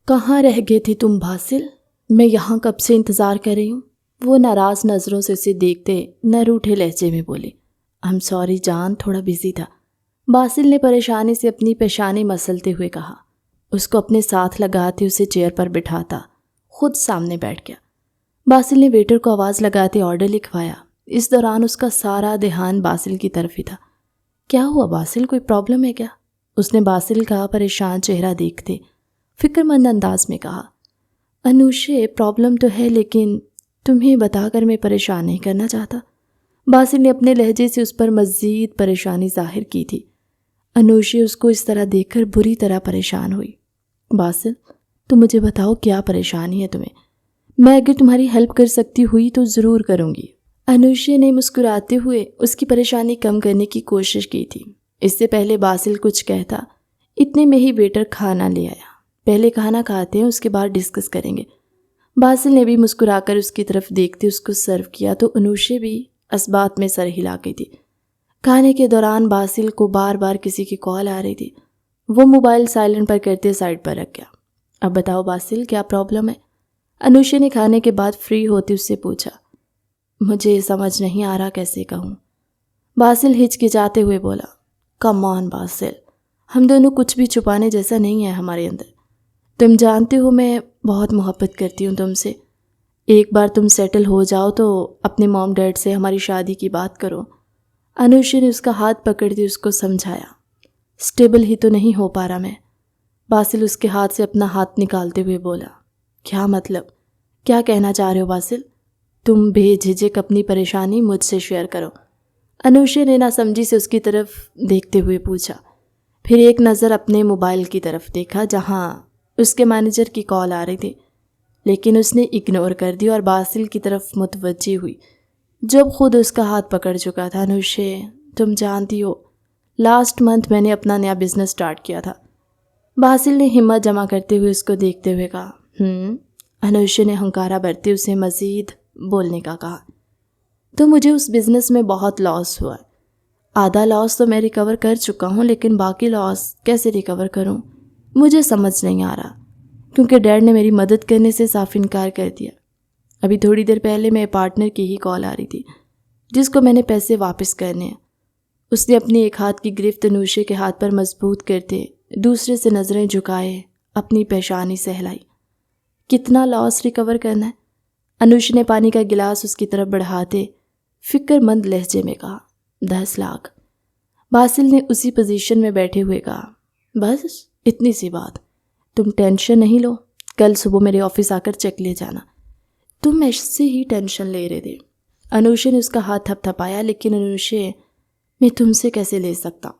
कहाँ रह गए थे तुम बासिल? मैं यहाँ कब से इंतज़ार कर रही हूँ। वो नाराज़ नज़रों से उसे देखते न रूठे लहजे में बोली। आई एम सॉरी जान, थोड़ा बिजी था। बासिल ने परेशानी से अपनी पेशानी मसलते हुए कहा। उसको अपने साथ लगाते उसे चेयर पर बिठाता खुद सामने बैठ गया। बासिल ने वेटर को आवाज़ लगाते ऑर्डर लिखवाया। इस दौरान उसका सारा ध्यान बासिल की तरफ ही था। क्या हुआ बासिल, कोई प्रॉब्लम है क्या? उसने बासिल का परेशान चेहरा देखते फिक्रमंद अंदाज में कहा। अनुषे, प्रॉब्लम तो है लेकिन तुम्हें बताकर मैं परेशान नहीं करना चाहता। बासिल ने अपने लहजे से उस पर मज़ीद परेशानी जाहिर की थी। अनुषे उसको इस तरह देखकर बुरी तरह परेशान हुई। बासिल, तुम मुझे बताओ क्या परेशानी है तुम्हें? मैं अगर तुम्हारी हेल्प कर सकती हुई तो ज़रूर करूँगी। अनुषे ने मुस्कुराते हुए उसकी परेशानी कम करने की कोशिश की थी। इससे पहले बासिल कुछ कहता, इतने में ही वेटर खाना ले आया। पहले खाना खाते हैं, उसके बाद डिस्कस करेंगे। बासिल ने भी मुस्कुराकर उसकी तरफ देखते उसको सर्व किया तो अनुषे भी इस बात में सर हिला गई थी। खाने के दौरान बासिल को बार बार किसी की कॉल आ रही थी। वो मोबाइल साइलेंट पर करते साइड पर रख गया। अब बताओ बासिल, क्या प्रॉब्लम है? अनुषे ने खाने के बाद फ्री होते उससे पूछा। मुझे समझ नहीं आ रहा कैसे कहूँ, बासिल हिचकिचाते हुए बोला। कम ऑन बासिल, हम दोनों कुछ भी छुपाने जैसा नहीं है हमारे अंदर। तुम जानते हो मैं बहुत मोहब्बत करती हूँ तुमसे। एक बार तुम सेटल हो जाओ तो अपने मॉम डैड से हमारी शादी की बात करो। अनुषे ने उसका हाथ पकड़ते उसको समझाया। स्टेबल ही तो नहीं हो पा रहा मैं। बासिल उसके हाथ से अपना हाथ निकालते हुए बोला। क्या मतलब, क्या कहना चाह रहे हो बासिल? तुम बेझिझक अपनी परेशानी मुझसे शेयर करो। अनुषे ने नासमझी से उसकी तरफ देखते हुए पूछा। फिर एक नज़र अपने मोबाइल की तरफ देखा जहाँ उसके मैनेजर की कॉल आ रही थी, लेकिन उसने इग्नोर कर दी और बासिल की तरफ मुतवज्जी हुई जब खुद उसका हाथ पकड़ चुका था। अनुषे, तुम जानती हो लास्ट मंथ मैंने अपना नया बिजनेस स्टार्ट किया था। बासिल ने हिम्मत जमा करते हुए उसको देखते हुए कहा। अनुषे ने हंकारा भरते उसे मज़ीद बोलने का कहा। तो मुझे उस बिज़नेस में बहुत लॉस हुआ। आधा लॉस तो मैं रिकवर कर चुका हूँ, लेकिन बाकी लॉस कैसे रिकवर करूँ मुझे समझ नहीं आ रहा, क्योंकि डैड ने मेरी मदद करने से साफ इनकार कर दिया। अभी थोड़ी देर पहले मेरे पार्टनर की ही कॉल आ रही थी जिसको मैंने पैसे वापस करने हैं। उसने अपनी एक हाथ की गिरफ्त अनुषे के हाथ पर मजबूत करते दूसरे से नज़रें झुकाए अपनी पेशानी सहलाई। कितना लॉस रिकवर करना है? अनुषे ने पानी का गिलास उसकी तरफ बढ़ाते फिक्रमंद लहजे में कहा। 10 लाख। बासिल ने उसी पोजीशन में बैठे हुए कहा। बस इतनी सी बात, तुम टेंशन नहीं लो। कल सुबह मेरे ऑफिस आकर चेक ले जाना। तुम ऐसे ही टेंशन ले रहे थे। अनुषे ने उसका हाथ थपथपाया। लेकिन अनुषे, मैं तुमसे कैसे ले सकता?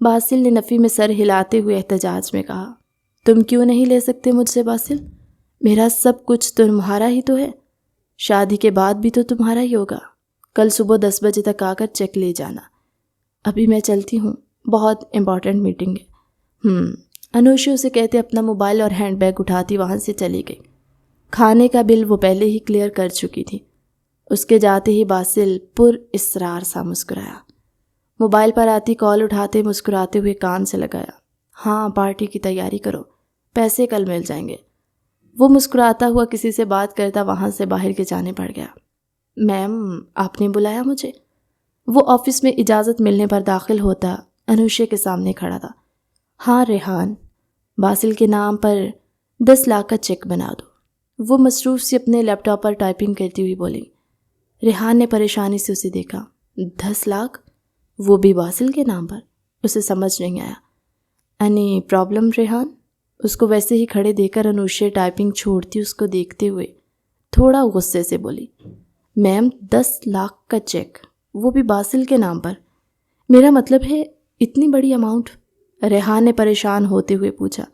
बासिल ने नफ़ी में सर हिलाते हुए एहतजाज में कहा। तुम क्यों नहीं ले सकते मुझसे बासिल? मेरा सब कुछ तुम्हारा ही तो है। शादी के बाद भी तो तुम्हारा ही होगा। कल सुबह 10 बजे तक आकर चेक ले जाना। अभी मैं चलती हूँ, बहुत इम्पॉर्टेंट मीटिंग है। अनुषे उसे कहते अपना मोबाइल और हैंडबैग उठाती वहाँ से चली गई। खाने का बिल वो पहले ही क्लियर कर चुकी थी। उसके जाते ही बासिल पुर इसरार सा मुस्कुराया। मोबाइल पर आती कॉल उठाते मुस्कुराते हुए कान से लगाया। हाँ, पार्टी की तैयारी करो, पैसे कल मिल जाएंगे। वो मुस्कुराता हुआ किसी से बात करता वहाँ से बाहर के जाने पड़ गया। मैम, आपने बुलाया मुझे? वो ऑफिस में इजाज़त मिलने पर दाखिल होता अनुषे के सामने खड़ा था। हाँ रेहान, बासिल के नाम पर 10 लाख का चेक बना दो। वो मसरूफ़ से अपने लैपटॉप पर टाइपिंग करती हुई बोली। रेहान ने परेशानी से उसे देखा। 10 लाख, वो भी बासिल के नाम पर? उसे समझ नहीं आया। Any problem Rehan? उसको वैसे ही खड़े देखकर अनुषे टाइपिंग छोड़ती उसको देखते हुए थोड़ा गुस्से से बोली। मैम, 10 लाख का चेक, वो भी बासिल के नाम पर? मेरा मतलब है इतनी बड़ी अमाउंट? रेहान ने परेशान होते हुए पूछा।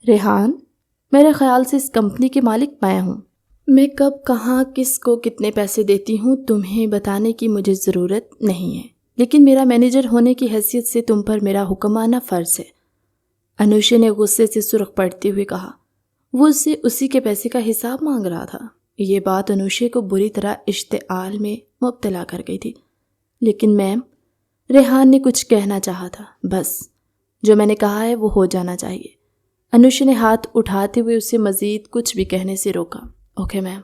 रेहान, मेरे ख्याल से इस कंपनी के मालिक मैं हूँ। मैं कब कहाँ किसको कितने पैसे देती हूँ तुम्हें बताने की मुझे ज़रूरत नहीं है, लेकिन मेरा मैनेजर होने की हैसियत से तुम पर मेरा हुक्माना फ़र्ज़ है। अनुषे ने गुस्से से सुर्ख पड़ते हुए कहा। वो उससे उसी के पैसे का हिसाब मांग रहा था। ये बात अनुषे को बुरी तरह इश्तिआल में मुब्तला कर गई थी। लेकिन मैम, रेहान ने कुछ कहना चाहा था। बस जो मैंने कहा है वो हो जाना चाहिए। अनुषा ने हाथ उठाते हुए उसे मज़ीद कुछ भी कहने से रोका। Okay ma'am.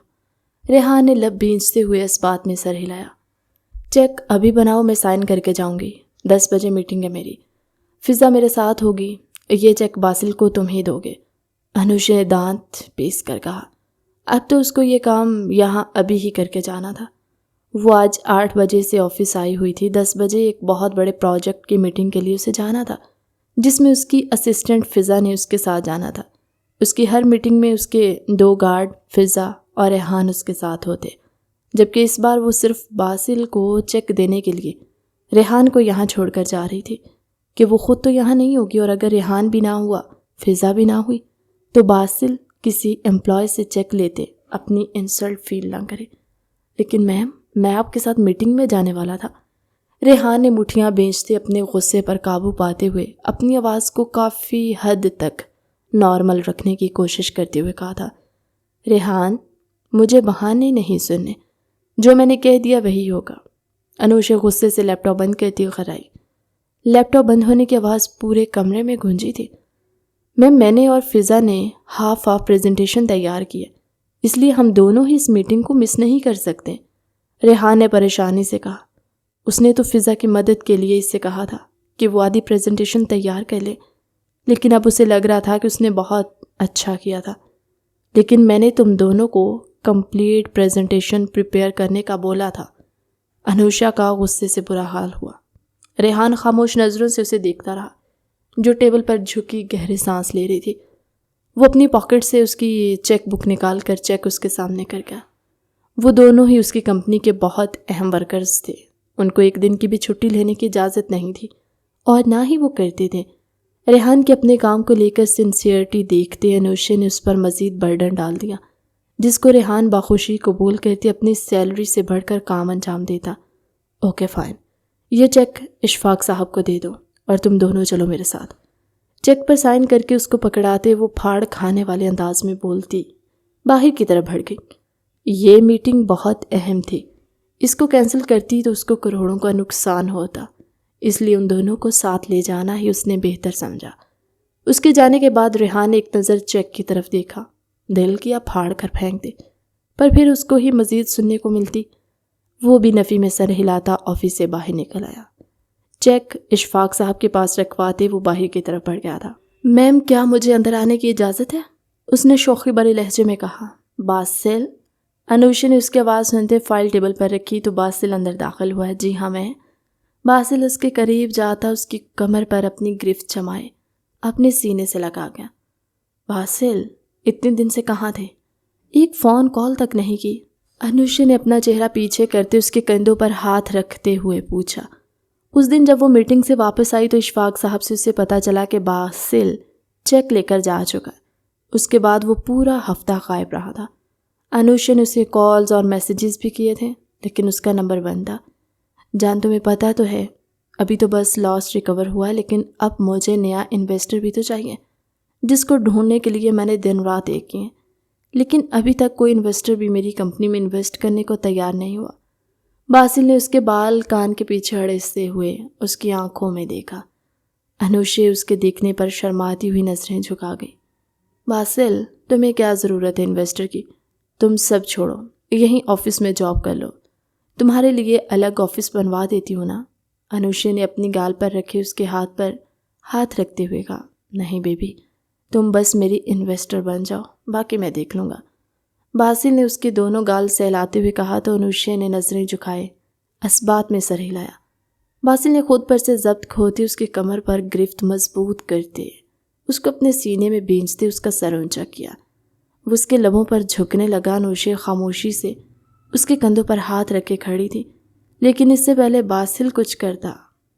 रेहान ने लब भींचते हुए इस बात में सर हिलाया। चेक अभी बनाओ, मैं साइन करके जाऊंगी। 10 बजे मीटिंग है मेरी। फिज़ा मेरे साथ होगी। ये चेक बासिल को तुम ही दोगे। अनुषा ने दांत पीस कर कहा। अब तो उसको ये काम यहाँ अभी ही करके जाना था। वो आज 8 बजे से ऑफिस आई हुई थी। 10 बजे एक बहुत बड़े प्रोजेक्ट की मीटिंग के लिए उसे जाना था, जिसमें उसकी असिस्टेंट फ़िज़ा ने उसके साथ जाना था। उसकी हर मीटिंग में उसके 2 गार्ड फ़िज़ा और रेहान उसके साथ होते, जबकि इस बार वो सिर्फ बासिल को चेक देने के लिए रेहान को यहाँ छोड़कर जा रही थी कि वो खुद तो यहाँ नहीं होगी, और अगर रेहान भी ना हुआ, फ़िज़ा भी ना हुई, तो बासिल किसी एम्प्लॉय से चेक लेते अपनी इंसल्ट फील ना करे। लेकिन मैम, मैं आपके साथ मीटिंग में जाने वाला था। रेहान ने मुठियाँ बेंचते अपने गुस्से पर काबू पाते हुए अपनी आवाज़ को काफ़ी हद तक नॉर्मल रखने की कोशिश करते हुए कहा था। रेहान, मुझे बहाने नहीं सुनने, जो मैंने कह दिया वही होगा। अनुषा गुस्से से लैपटॉप बंद करती हुई घर आई। लैपटॉप बंद होने की आवाज़ पूरे कमरे में गूंजी थी। मैंने और फ़िज़ा ने हाफ प्रेजेंटेशन तैयार की है, इसलिए हम दोनों ही इस मीटिंग को मिस नहीं कर सकते। रेहान ने परेशानी से कहा। उसने तो फ़िज़ा की मदद के लिए इससे कहा था कि वो आधी प्रेजेंटेशन तैयार कर ले, लेकिन अब उसे लग रहा था कि उसने बहुत अच्छा किया था। लेकिन मैंने तुम दोनों को कंप्लीट प्रेजेंटेशन प्रिपेयर करने का बोला था। अनुषा का गुस्से से बुरा हाल हुआ। रेहान खामोश नज़रों से उसे देखता रहा, जो टेबल पर झुकी गहरी सांस ले रही थी। वो अपनी पॉकेट से उसकी चेक बुक निकाल कर चेक उसके सामने कर गया। वो दोनों ही उसकी कंपनी के बहुत अहम वर्कर्स थे। उनको एक दिन की भी छुट्टी लेने की इजाज़त नहीं थी, और ना ही वो करते थे। रेहान के अपने काम को लेकर सिंसियरिटी देखते अनुषा ने उस पर मज़ीद बर्डन डाल दिया, जिसको रेहान बाखुशी कबूल करते अपनी सैलरी से बढ़कर काम अंजाम देता। ओके फाइन, ये चेक इशफाक साहब को दे दो और तुम दोनों चलो मेरे साथ। चेक पर साइन करके उसको पकड़ाते वो फाड़ खाने वाले अंदाज में बोलती बाहर की तरफ बढ़ गई। ये मीटिंग बहुत अहम थी, इसको कैंसिल करती तो उसको करोड़ों का नुकसान होता, इसलिए उन दोनों को साथ ले जाना ही उसने बेहतर समझा। उसके जाने के बाद रेहान ने एक नज़र चेक की तरफ देखा। दिल किया फाड़ कर फेंक दे, पर फिर उसको ही मज़ीद सुनने को मिलती। वो भी नफ़ी में सर हिलाता ऑफिस से बाहर निकल आया। चेक इशफाक साहब के पास रखवाते वो बाहर की तरफ बढ़ गया था। मैम, क्या मुझे अंदर आने की इजाज़त है? उसने शौखी भरे लहजे में कहा। बासिल। अनुषा ने उसकी आवाज़ सुनते फाइल टेबल पर रखी तो बासिल अंदर दाखिल हुआ। जी हाँ मैं। बासिल उसके करीब जाता उसकी कमर पर अपनी गिरफ्त जमाए अपने सीने से लगा गया। बासिल, इतने दिन से कहाँ थे? एक फ़ोन कॉल तक नहीं की। अनुषा ने अपना चेहरा पीछे करते उसके कंधों पर हाथ रखते हुए पूछा। उस दिन जब वो मीटिंग से वापस आई तो इशफाक साहब से उसे पता चला कि बासिल चेक लेकर जा चुका। उसके बाद वो पूरा हफ्ता गायब रहा था। अनुषा ने उसे कॉल्स और मैसेजेस भी किए थे, लेकिन उसका नंबर बंद था। जान, तुम्हें पता तो है, अभी तो बस लॉस रिकवर हुआ, लेकिन अब मुझे नया इन्वेस्टर भी तो चाहिए, जिसको ढूंढने के लिए मैंने दिन रात एक किए, लेकिन अभी तक कोई इन्वेस्टर भी मेरी कंपनी में इन्वेस्ट करने को तैयार नहीं हुआ। बासिल ने उसके बाल कान के पीछे अड़ेसते हुए उसकी आंखों में देखा। अनुषा उसके देखने पर शर्माती हुई नजरें झुका गई। बासिल, तुम्हें क्या ज़रूरत है इन्वेस्टर की? तुम सब छोड़ो, यहीं ऑफिस में जॉब कर लो। तुम्हारे लिए अलग ऑफिस बनवा देती हूँ ना। अनुषा ने अपनी गाल पर रखे उसके हाथ पर हाथ रखते हुए कहा। नहीं बेबी, तुम बस मेरी इन्वेस्टर बन जाओ, बाकी मैं देख लूँगा। बासिल ने उसके दोनों गाल सहलाते हुए कहा तो अनुषा ने नज़रें झुकाए असबात में सर हिलाया। बासिल ने खुद पर से जब्त खोते उसकी कमर पर गिरफ्त मजबूत करते उसको अपने सीने में बेंचते उसका सर ऊंचा किया। वो उसके लबों पर झुकने लगा। अनुषा खामोशी से उसके कंधों पर हाथ रखे खड़ी थी, लेकिन इससे पहले बासिल कुछ करता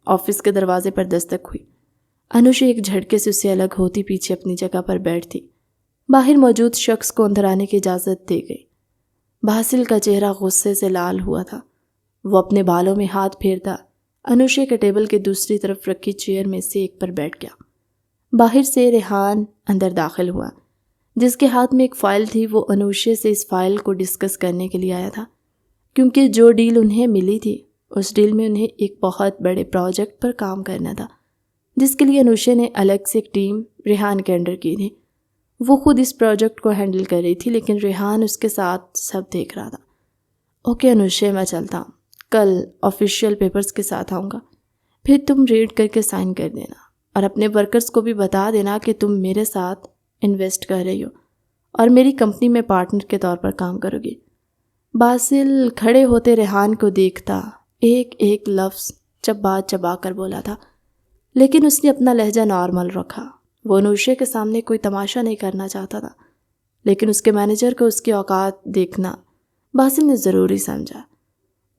ऑफिस के दरवाजे पर दस्तक हुई। अनुषा एक झटके से उससे अलग होती पीछे अपनी जगह पर बैठती। बाहर मौजूद शख्स को अंदर आने की इजाज़त दे गई। बासिल का चेहरा गुस्से से लाल हुआ था। वो अपने बालों में हाथ फेरता अनुषा के टेबल के दूसरी तरफ रखी चेयर में से एक पर बैठ गया। बाहर से रेहान अंदर दाखिल हुआ, जिसके हाथ में एक फ़ाइल थी। वो अनुषा से इस फाइल को डिस्कस करने के लिए आया था, क्योंकि जो डील उन्हें मिली थी उस डील में उन्हें एक बहुत बड़े प्रोजेक्ट पर काम करना था, जिसके लिए अनुषा ने अलग से एक टीम रेहान के अंडर की थी। वो खुद इस प्रोजेक्ट को हैंडल कर रही थी, लेकिन रेहान उसके साथ सब देख रहा था। ओके अनुशे, मैं चलता हूँ, कल ऑफिशियल पेपर्स के साथ आऊँगा, फिर तुम रीड करके साइन कर देना और अपने वर्कर्स को भी बता देना कि तुम मेरे साथ इन्वेस्ट कर रही हो और मेरी कंपनी में पार्टनर के तौर पर काम करोगी। बासिल खड़े होते रेहान को देखता एक एक लफ्ज़ चबा कर बोला था, लेकिन उसने अपना लहजा नॉर्मल रखा। वो अनुशे के सामने कोई तमाशा नहीं करना चाहता था, लेकिन उसके मैनेजर को उसकी औकात देखना बासिल ने ज़रूरी समझा।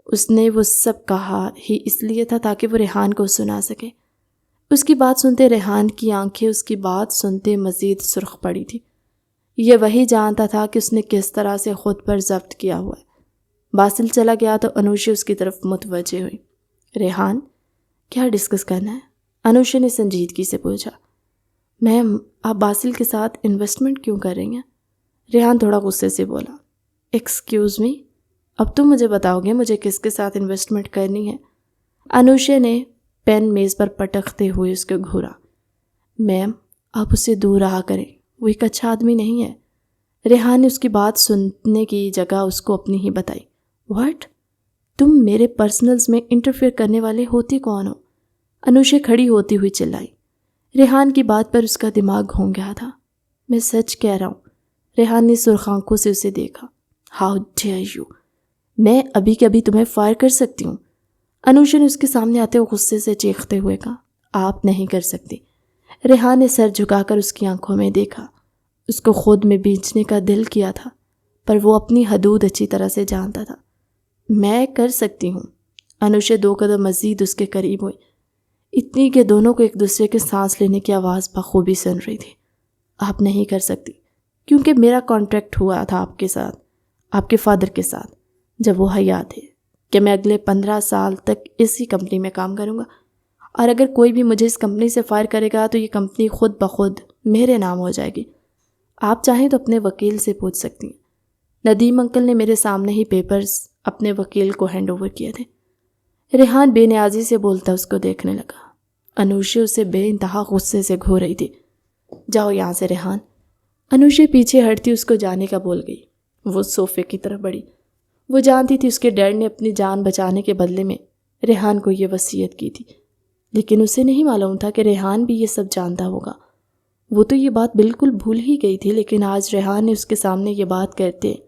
उसने वो सब कहा ही इसलिए था ताकि वो रेहान को सुना सके। उसकी बात सुनते रेहान की आंखें उसकी बात सुनते मज़ीद सुर्ख पड़ी थी। ये वही जानता था कि उसने किस तरह से ख़ुद पर ज़ब्त किया हुआ है। बासिल चला गया तो अनुशे उसकी तरफ मुतवज्जे हुई। रेहान, क्या डिस्कस करना है? अनुशे ने संजीदगी से पूछा। मैम, आप बासिल के साथ इन्वेस्टमेंट क्यों कर रही हैं? रेहान थोड़ा गुस्से से बोला। एक्सक्यूज़ मी, अब तुम मुझे बताओगे मुझे किसके साथ इन्वेस्टमेंट करनी है? अनुशे ने पेन मेज़ पर पटकते हुए उसको घूरा। मैम, आप उससे दूर रहा करें, वो एक अच्छा आदमी नहीं है। रेहान ने उसकी बात सुनने की जगह उसको अपनी ही बताई। व्हाट? तुम मेरे पर्सनल्स में इंटरफेयर करने वाले होती कौन हो? अनुशे खड़ी होती हुई चिल्लाई। रेहान की बात पर उसका दिमाग घूम गया था। मैं सच कह रहा हूँ। रेहान ने सुर्ख आंखों से उसे देखा। हाउ डेयर यू, मैं अभी के अभी तुम्हें फायर कर सकती हूँ। अनुशे ने उसके सामने आते हुए गुस्से से चीखते हुए कहा। आप नहीं कर सकती। रेहान ने सर झुकाकर उसकी आंखों में देखा। उसको खुद में बींचने का दिल किया था, पर वो अपनी हदूद अच्छी तरह से जानता था। मैं कर सकती हूँ। अनुशे 2 कदम मज़ीद उसके करीब हुई, इतनी कि दोनों को एक दूसरे के सांस लेने की आवाज़ बखूबी सुन रही थी। आप नहीं कर सकती, क्योंकि मेरा कॉन्ट्रैक्ट हुआ था आपके साथ, आपके फादर के साथ, जब वो हयात थे, कि मैं अगले 15 साल तक इसी कंपनी में काम करूँगा, और अगर कोई भी मुझे इस कंपनी से फायर करेगा तो ये कंपनी खुद ब खुद मेरे नाम हो जाएगी। आप चाहें तो अपने वकील से पूछ सकती हैं। नदीम अंकल ने मेरे सामने ही पेपर्स अपने वकील को हैंड ओवर किए थे। रेहान बेनियाजी से बोलता उसको देखने लगा। अनुशे उसे बेइंतहा गुस्से से घूर रही थी। जाओ यहाँ से रेहान। अनुशे पीछे हटती उसको जाने का बोल गई। वो सोफे की तरफ बढ़ी। वो जानती थी उसके डैड ने अपनी जान बचाने के बदले में रेहान को ये वसीयत की थी, लेकिन उसे नहीं मालूम था कि रेहान भी ये सब जानता होगा। वो तो ये बात बिल्कुल भूल ही गई थी, लेकिन आज रेहान ने उसके सामने ये बात करते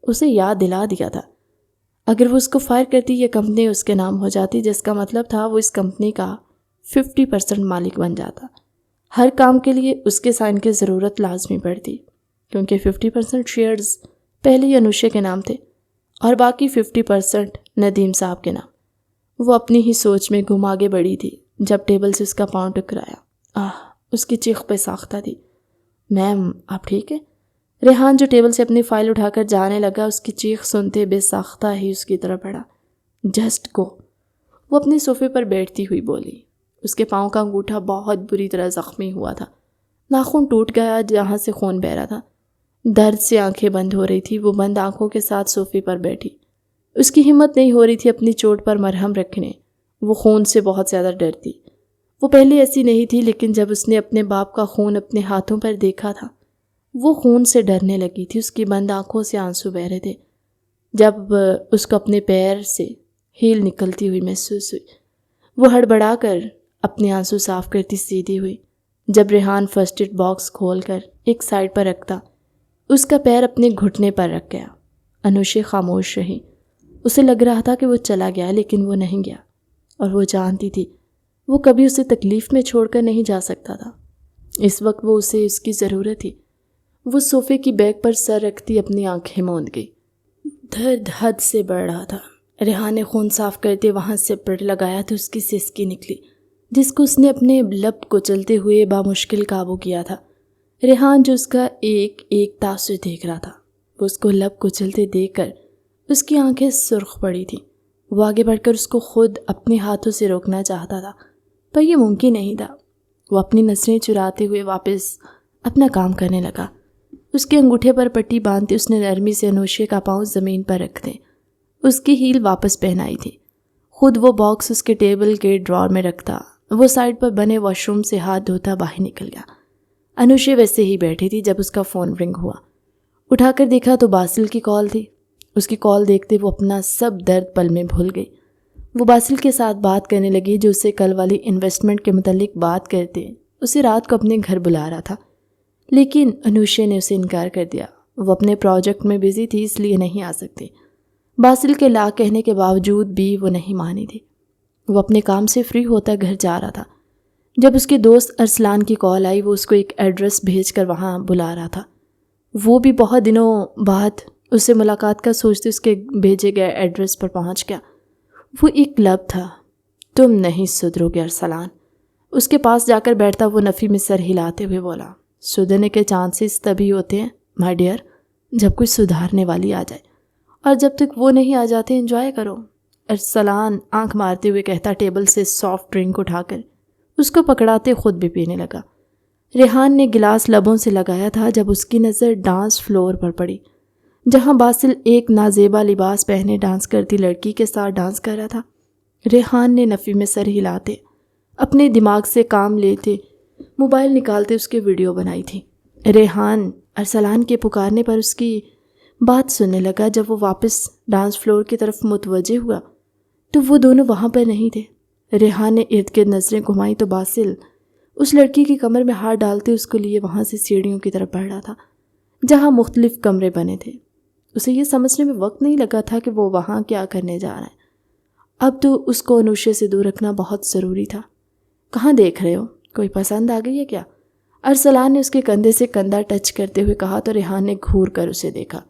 उसे याद दिला दिया था। अगर वो उसको फायर करती, ये कंपनी उसके नाम हो जाती, जिसका मतलब था वो इस कंपनी का 50% मालिक बन जाता। हर काम के लिए उसके साइन की ज़रूरत लाजमी पड़ती, क्योंकि 50% शेयर्स पहले ही अनुशे के नाम थे और बाकी 50% नदीम साहब के नाम। वो अपनी ही सोच में घुम आगे बढ़ी थी जब टेबल से उसका पाँव टकराया। उसकी चीख पे साख्ता थी। मैम, आप ठीक है? रेहान जो टेबल से अपनी फाइल उठाकर जाने लगा, उसकी चीख सुनते बेसाख्ता ही उसकी तरफ बढ़ा। Just go. वो अपने सोफे पर बैठती हुई बोली। उसके पाँव का अंगूठा बहुत बुरी तरह ज़ख्मी हुआ था। नाखून टूट गया जहाँ से खून बह रहा था। दर्द से आंखें बंद हो रही थी। वो बंद आंखों के साथ सोफे पर बैठी। उसकी हिम्मत नहीं हो रही थी अपनी चोट पर मरहम रखने। वो खून से बहुत ज़्यादा डरती। वो पहले ऐसी नहीं थी, लेकिन जब उसने अपने बाप का खून अपने हाथों पर देखा था, वो खून से डरने लगी थी। उसकी बंद आंखों से आंसू बह रहे थे। जब उसको अपने पैर से हील निकलती हुई महसूस हुई, वो हड़बड़ा कर अपने आंसू साफ करती सीधी हुई। जब रेहान फर्स्ट एड बॉक्स खोलकर एक साइड पर रखता, उसका पैर अपने घुटने पर रख गया। अनुशे खामोश रही। उसे लग रहा था कि वो चला गया, लेकिन वो नहीं गया, और वो जानती थी वो कभी उसे तकलीफ़ में छोड़कर नहीं जा सकता था। इस वक्त वो उसे उसकी ज़रूरत थी। वो सोफ़े की बैग पर सर रखती अपनी आंखें मूंद गई। दर्द हद से बढ़ रहा था। रेहान ने खून साफ करते वहाँ से पट लगाया तो उसकी सिसकी निकली, जिसको उसने अपने लब को चलते हुए बामुश्किल काबू किया था। रेहान जो उसका एक एक तासुर देख रहा था, वो उसको लब को चलते देखकर उसकी आंखें सुर्ख पड़ी थी। वो आगे बढ़कर उसको खुद अपने हाथों से रोकना चाहता था, पर यह मुमकिन नहीं था। वो अपनी नज़रें चुराते हुए वापस अपना काम करने लगा। उसके अंगूठे पर पट्टी बांधते उसने नरमी से अनुशे का पाँव ज़मीन पर रखते उसकी हील वापस पहनाई थी। खुद वो बॉक्स उसके टेबल के ड्रॉर में रखता। वो साइड पर बने वॉशरूम से हाथ धोता बाहर निकल गया। अनुशे वैसे ही बैठी थी जब उसका फ़ोन रिंग हुआ। उठाकर देखा तो बासिल की कॉल थी। उसकी कॉल देखते वो अपना सब दर्द पल में भूल गई। वो बासिल के साथ बात करने लगी जो उससे कल वाली इन्वेस्टमेंट के मुतालिक बात करते उसे रात को अपने घर बुला रहा था, लेकिन अनुशे ने उसे इनकार कर दिया। वो अपने प्रोजेक्ट में बिजी थी इसलिए नहीं आ सकती। बासिल के ला कहने के बावजूद भी वो नहीं मानी थी। वो अपने काम से फ्री होता घर जा रहा था जब उसके दोस्त अरसलान की कॉल आई। वो उसको एक एड्रेस भेज कर वहाँ बुला रहा था। वो भी बहुत दिनों बाद उससे मुलाकात का सोचते उसके भेजे गए एड्रेस पर पहुँच गया। वो एक क्लब था। तुम नहीं सुधरोगे अरसलान। उसके पास जाकर बैठता वो नफ़ी में सर हिलाते हुए बोला, सुधरने के चांसेस तभी होते हैं माय डियर जब कोई सुधारने वाली आ जाए, और जब तक वो नहीं आ जाते एंजॉय करो। अरसलान आंख मारते हुए कहता टेबल से सॉफ्ट ड्रिंक उठाकर उसको पकड़ाते खुद भी पीने लगा। रेहान ने गिलास लबों से लगाया था जब उसकी नज़र डांस फ्लोर पर पड़ी जहां बासिल एक नाजेबा लिबास पहने डांस करती लड़की के साथ डांस कर रहा था। रेहान ने नफ़ी में सर हिलाते अपने दिमाग से काम लेते मोबाइल निकालते उसकी वीडियो बनाई थी। रेहान अरसलान के पुकारने पर उसकी बात सुनने लगा। जब वो वापस डांस फ्लोर की तरफ मुतवज्जे हुआ तो वो दोनों वहाँ पर नहीं थे। रेहान ने इर्द गिर्द नज़रें घुमाई तो बासिल उस लड़की की कमर में हाथ डालते उसको लिए वहाँ से सीढ़ियों की तरफ बढ़ रहा था जहाँ मुख्तलिफ कमरे बने थे। उसे ये समझने में वक्त नहीं लगा था कि वो वहाँ क्या करने जा रहा है। अब तो उसको अनुशे से दूर रखना बहुत ज़रूरी था। कहाँ देख रहे हो, कोई पसंद आ गई है क्या? अरसलान ने उसके कंधे से कंधा टच करते हुए कहा तो रेहान ने घूर कर उसे देखा।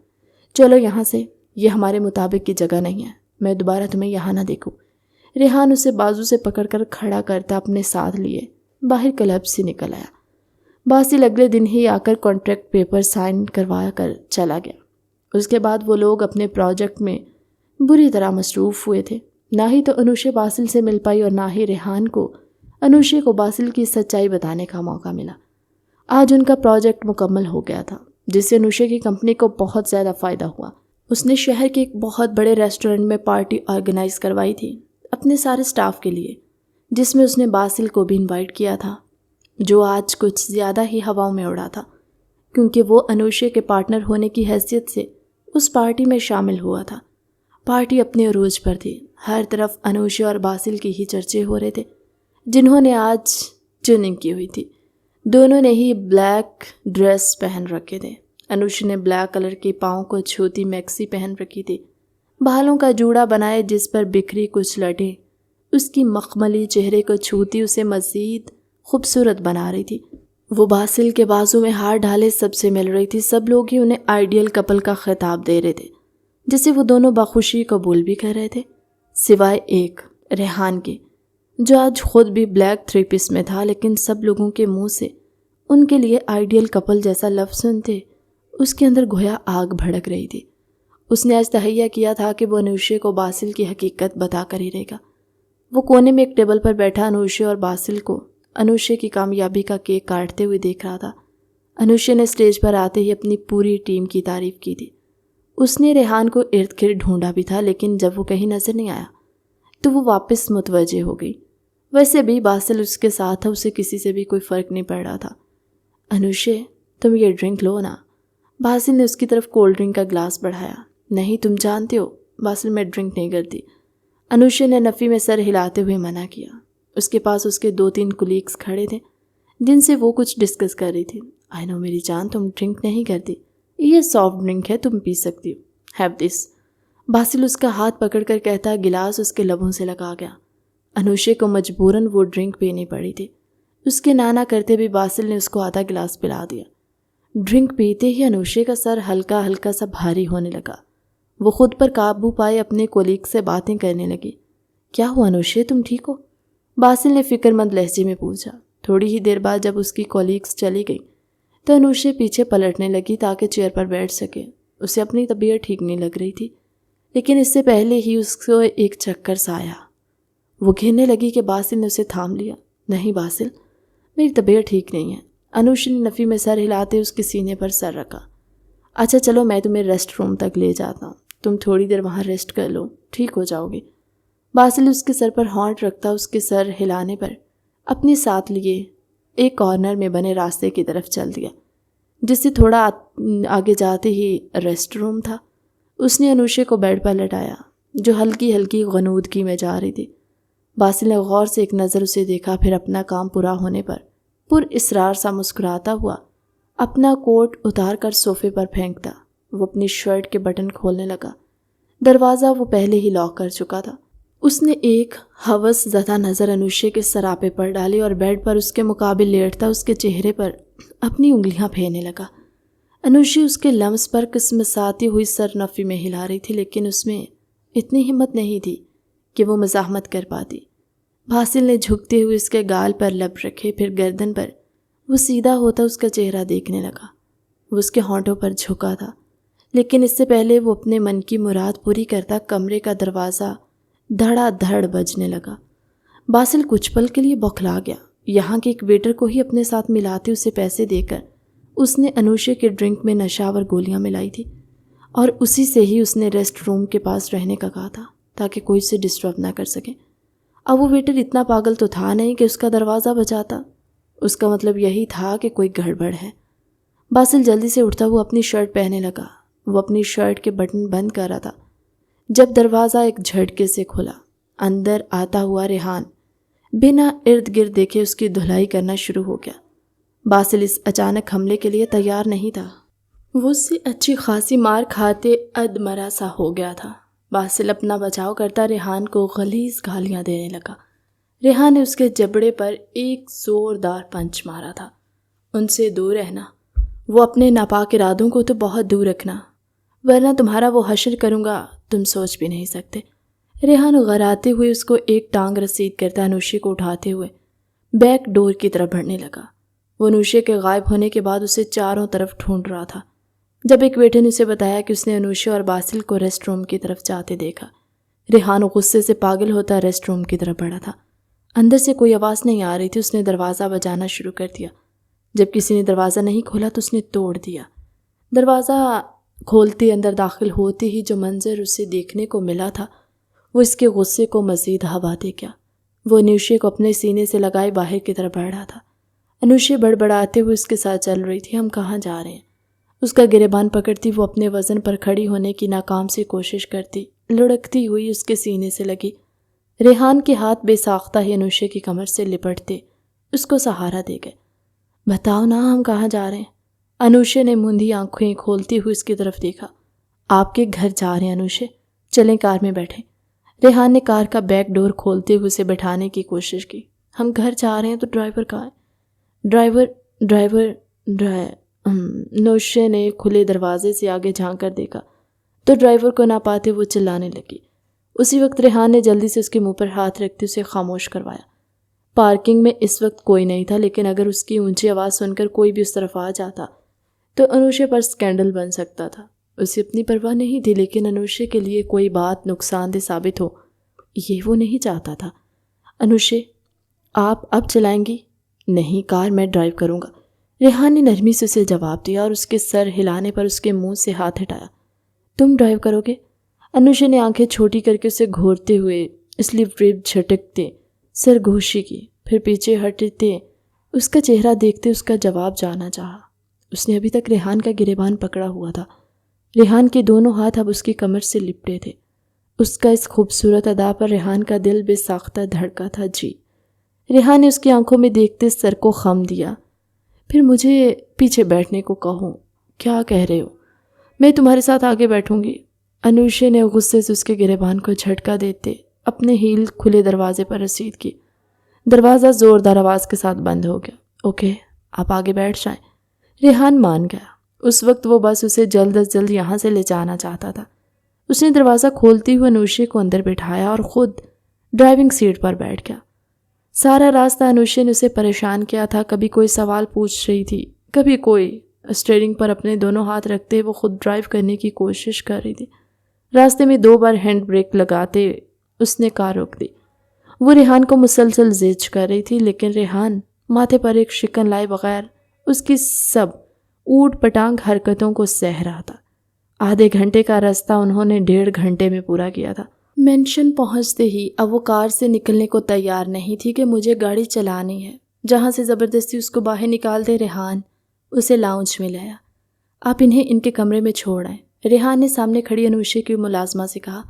चलो यहाँ से, ये हमारे मुताबिक की जगह नहीं है, मैं दोबारा तुम्हें यहाँ ना देखूँ। रेहान उसे बाजू से पकड़कर खड़ा करता अपने साथ लिए बाहर क्लब से निकल आया। बासिल अगले दिन ही आकर कॉन्ट्रैक्ट पेपर साइन करवा कर चला गया। उसके बाद वो लोग अपने प्रोजेक्ट में बुरी तरह मसरूफ़ हुए थे। ना ही तो अनुशे बासिल से मिल पाई और ना ही रेहान को अनुशे को बासिल की सच्चाई बताने का मौका मिला। आज उनका प्रोजेक्ट मुकम्मल हो गया था जिससे अनुशे की कंपनी को बहुत ज़्यादा फ़ायदा हुआ। उसने शहर के एक बहुत बड़े रेस्टोरेंट में पार्टी ऑर्गेनाइज़ करवाई थी अपने सारे स्टाफ के लिए, जिसमें उसने बासिल को भी इनवाइट किया था जो आज कुछ ज़्यादा ही हवाओं में उड़ा था क्योंकि वो अनुशे के पार्टनर होने की हैसियत से उस पार्टी में शामिल हुआ था। पार्टी अपने अरूज पर थी। हर तरफ अनुशे और बासिल की ही चर्चे हो रहे थे जिन्होंने आज ट्यूनिंग की हुई थी। दोनों ने ही ब्लैक ड्रेस पहन रखे थे। अनुशे ने ब्लैक कलर के पाँव को छूती मैक्सी पहन रखी थी, बालों का जूड़ा बनाए जिस पर बिखरी कुछ लटें उसकी मखमली चेहरे को छूती उसे मज़ीद खूबसूरत बना रही थी। वो बासिल के बाजू में हाथ डाले सबसे मिल रही थी। सब लोग ही उन्हें आइडियल कपल का खिताब दे रहे थे जिसे वो दोनों बखुशी कबूल भी कर रहे थे, सिवाय एक रेहान के जो आज खुद भी ब्लैक थ्री पीस में था। लेकिन सब लोगों के मुंह से उनके लिए आइडियल कपल जैसा लफ्ज़ सुनते उसके अंदर गोया आग भड़क रही थी। उसने आज तहैया किया था कि वो अनुशे को बासिल की हकीकत बता कर ही रहेगा। वो कोने में एक टेबल पर बैठा अनुशे और बासिल को अनुशे की कामयाबी का केक काटते हुए देख रहा था। अनुशे ने स्टेज पर आते ही अपनी पूरी टीम की तारीफ़ की थी। उसने रेहान को इर्द गिर्द ढूंढा भी था लेकिन जब वो कहीं नज़र नहीं आया तो वो वापस मुतवज्जे हो गई। वैसे भी बासिल उसके साथ था, उसे किसी से भी कोई फ़र्क नहीं पड़ रहा था। अनुशे तुम ये ड्रिंक लो ना। बासिल ने उसकी तरफ कोल्ड ड्रिंक का ग्लास बढ़ाया। नहीं, तुम जानते हो बासिल मैं ड्रिंक नहीं करती। अनुशे ने नफ़ी में सर हिलाते हुए मना किया। उसके पास उसके 2-3 कुलीग्स खड़े थे जिनसे वो कुछ डिस्कस कर रही थी। आई नो मेरी जान, तुम ड्रिंक नहीं करती, ये सॉफ्ट ड्रिंक है, तुम पी सकती हो, हैव दिस। बासिल उसका हाथ पकड़कर कहता गिलास उसके लबों से लगा गया। अनुशे को मजबूरन वो ड्रिंक पीनी पड़ी थी। उसके नाना करते भी बासिल ने उसको आधा गिलास पिला दिया। ड्रिंक पीते ही अनुशे का सर हल्का हल्का सा भारी होने लगा। वो खुद पर काबू पाए अपने कोलीग से बातें करने लगी। क्या हुआ अनुशे, तुम ठीक हो? बासिल ने फिक्रमंद लहजे में पूछा। थोड़ी ही देर बाद जब उसकी कोलीग्स चली गई तो अनुशे पीछे पलटने लगी ताकि चेयर पर बैठ सके। उसे अपनी तबीयत ठीक नहीं लग रही थी लेकिन इससे पहले ही उसको एक चक्कर सा आया। वो घिरने लगी कि बासिल ने उसे थाम लिया। नहीं बासिल, मेरी तबीयत ठीक नहीं है। अनुशे ने नफ़ी में सर हिलाते उसके सीने पर सर रखा। अच्छा चलो मैं तुम्हें रेस्ट रूम तक ले जाता हूँ, तुम थोड़ी देर वहाँ रेस्ट कर लो, ठीक हो जाओगे। बासिल उसके सर पर हाथ रखता उसके सर हिलाने पर अपने साथ लिए एक कॉर्नर में बने रास्ते की तरफ चल दिया, जिससे थोड़ा आगे जाते ही रेस्ट रूम था। उसने अनुषे को बेड पर लटाया, जो हल्की हल्की गनूदगी में जा रही थी। बासिल ने गौर से एक नज़र उसे देखा, फिर अपना काम पूरा होने पर पुरइसरार सा मुस्कुराता हुआ अपना कोट उतार कर सोफे पर फेंकता वो अपनी शर्ट के बटन खोलने लगा। दरवाज़ा वो पहले ही लॉक कर चुका था। उसने एक हवस ज़दा नज़र अनुषे के सरापे पर डाली और बेड पर उसके मुकाबिल लेटता उसके चेहरे पर अपनी उंगलियां फेरने लगा। अनुषे उसके लम्स पर किस्मसाती हुई सरनफी में हिला रही थी, लेकिन उसमें इतनी हिम्मत नहीं थी कि वो मज़ाहमत कर पाती। बासिल ने झुकते हुए उसके गाल पर लब रखे, फिर गर्दन पर वो सीधा होता उसका चेहरा देखने लगा। वो उसके होंठों पर झुका था, लेकिन इससे पहले वो अपने मन की मुराद पूरी करता कमरे का दरवाज़ा धड़ाधड़ बजने लगा। बासिल कुछ पल के लिए बौखला गया। यहाँ के एक वेटर को ही अपने साथ मिलाते उसे पैसे देकर उसने अनुषे के ड्रिंक में नशावर गोलियां मिलाई थी और उसी से ही उसने रेस्ट रूम के पास रहने का कहा था ताकि कोई उसे डिस्टर्ब ना कर सके। अब वो वेटर इतना पागल तो था नहीं कि उसका दरवाज़ा बजाता। उसका मतलब यही था कि कोई गड़बड़ है। बासिल जल्दी से उठता हुआ अपनी शर्ट पहनने लगा। वो अपनी शर्ट के बटन बंद कर रहा था जब दरवाज़ा एक झटके से खुला। अंदर आता हुआ रेहान बिना इर्द गिर्द देखे उसकी धुलाई करना शुरू हो गया। बासिल इस अचानक हमले के लिए तैयार नहीं था। वो उससे अच्छी खासी मार खाते अधमरा सा हो गया था। बासिल अपना बचाव करता रेहान को गलीज़ गालियाँ देने लगा। रेहान ने उसके जबड़े पर एक ज़ोरदार पंच मारा था। उनसे दूर रहना, वो अपने नापाक इरादों को तो बहुत दूर रखना, वरना तुम्हारा वो हश्र करूँगा तुम सोच भी नहीं सकते। रेहान गराते हुए उसको एक टांग रसीद करता अनुषे को उठाते हुए बैक डोर की तरफ बढ़ने लगा। वो अनुषे के गायब होने के बाद उसे चारों तरफ ढूंढ रहा था। जब एक वेटर ने उसे बताया कि उसने अनुषे और बासिल को रेस्ट रूम की तरफ जाते देखा, रेहान गुस्से से पागल होता रेस्ट रूम की तरफ बढ़ा था। अंदर से कोई आवाज़ नहीं आ रही थी। उसने दरवाज़ा बजाना शुरू कर दिया। जब किसी ने दरवाज़ा नहीं खोला तो उसने तोड़ दिया। दरवाज़ा खोलते अंदर दाखिल होते ही जो मंजर उसे देखने को मिला था वो इसके गुस्से को मज़ीद हवा दे गया। वो अनुषे को अपने सीने से लगाए बाहर की तरफ बढ़ रहा था। अनुषे बड़बड़ाते हुए उसके साथ चल रही थी। हम कहाँ जा रहे हैं? उसका गिरेबान पकड़ती वो अपने वज़न पर खड़ी होने की नाकाम सी कोशिश करती, लुढ़कती हुई उसके सीने से लगी। रेहान के हाथ बेसाख्ता ही अनुषे की कमर से लिपटते उसको सहारा दे गए। बताओ ना, हम कहाँ जा रहे हैं? अनुषे ने मुंदी आंखें खोलती हुई उसकी तरफ देखा। आपके घर जा रहे हैं अनुषे, चलें कार में बैठें। रेहान ने कार का बैक डोर खोलते हुए उसे बैठाने की कोशिश की। हम घर जा रहे हैं तो ड्राइवर कहाँ है? ड्राइवर अनुषे ने खुले दरवाजे से आगे झांक कर देखा तो ड्राइवर को ना पाते वो चिल्लाने लगी। उसी वक्त रेहान ने जल्दी से उसके मुंह पर हाथ रखते उसे खामोश करवाया। पार्किंग में इस वक्त कोई नहीं था, लेकिन अगर उसकी ऊंची आवाज़ सुनकर कोई भी उस तरफ आ जाता तो अनुषे पर स्कैंडल बन सकता था। उसे अपनी परवाह नहीं थी, लेकिन अनुषे के लिए कोई बात नुकसानदेह साबित हो ये वो नहीं चाहता था। अनुषे, आप अब चलाएंगी? नहीं, कार मैं ड्राइव करूँगा। रेहान ने नरमी से उसे जवाब दिया और उसके सर हिलाने पर उसके मुंह से हाथ हटाया। तुम ड्राइव करोगे? अनुषे ने आंखें छोटी करके उसे घूरते हुए स्लीव रिब झटकते सरगोशी की, फिर पीछे हटते उसका चेहरा देखते उसका जवाब जानना चाहा। उसने अभी तक रेहान का गिरेबान पकड़ा हुआ था। रेहान के दोनों हाथ अब उसकी कमर से लिपटे थे। उसका इस खूबसूरत अदा पर रेहान का दिल बेसाख्ता धड़का था। जी। रेहान ने उसकी आंखों में देखते सर को खम दिया। फिर मुझे पीछे बैठने को कहो। क्या कह रहे हो? मैं तुम्हारे साथ आगे बैठूंगी। अनुषे ने गुस्से से उसके गिरेबान को झटका देते अपने हील खुले दरवाजे पर रसीद की। दरवाज़ा ज़ोरदार आवाज़ के साथ बंद हो गया। ओके, आप आगे बैठ जाएं। रेहान मान गया। उस वक्त वो बस उसे जल्द अज जल्द यहाँ से ले जाना चाहता था। उसने दरवाज़ा खोलते हुए अनुषे को अंदर बिठाया और ख़ुद ड्राइविंग सीट पर बैठ गया। सारा रास्ता अनुषे ने उसे परेशान किया था। कभी कोई सवाल पूछ रही थी, कभी कोई। स्टीयरिंग पर अपने दोनों हाथ रखते वो खुद ड्राइव करने की कोशिश कर रही थी। रास्ते में 2 बार हैंड ब्रेक लगाते उसने कार रोक दी। वो रेहान को मुसलसल जिद कर रही थी, लेकिन रेहान माथे पर एक शिकन लाए बगैर उसकी सब ऊट पटांग हरकतों को सह रहा था। आधे घंटे का रास्ता उन्होंने 1.5 घंटे में पूरा किया था। मेंशन पहुंचते ही अब वो कार से निकलने को तैयार नहीं थी कि मुझे गाड़ी चलानी है, जहाँ से ज़बरदस्ती उसको बाहर निकाल दे रेहान उसे लाउंज में लाया। आप इन्हें इनके कमरे में छोड़ आए, रेहान ने सामने खड़ी अनूशे की मुलाजमा से कहा।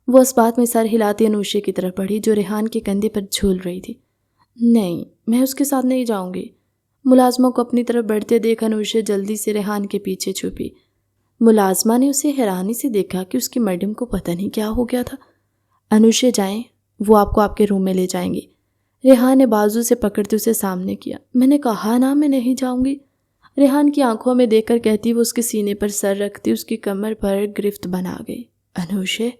वो इस बात में सर हिलाती अनूशे की तरफ बढ़ी जो रेहान के कंधे पर झूल रही थी। नहीं, मैं उसके साथ नहीं जाऊंगी। मुलाजमा को अपनी तरफ बढ़ते देख अनूशे जल्दी से रेहान के पीछे छुपी। मुलाजमा ने उसे हैरानी से देखा कि उसकी मैडम को पता नहीं क्या हो गया था। अनूशे जाएं, वो आपको आपके रूम में ले जाएंगे। रेहान ने बाजू से पकड़ते उसे सामने किया। मैंने कहा ना मैं नहीं जाऊंगी। रेहान की आंखों में देखकर कहती वो उसके सीने पर सर रखती उसकी कमर पर गिरफ्त बना गई। अनूशे।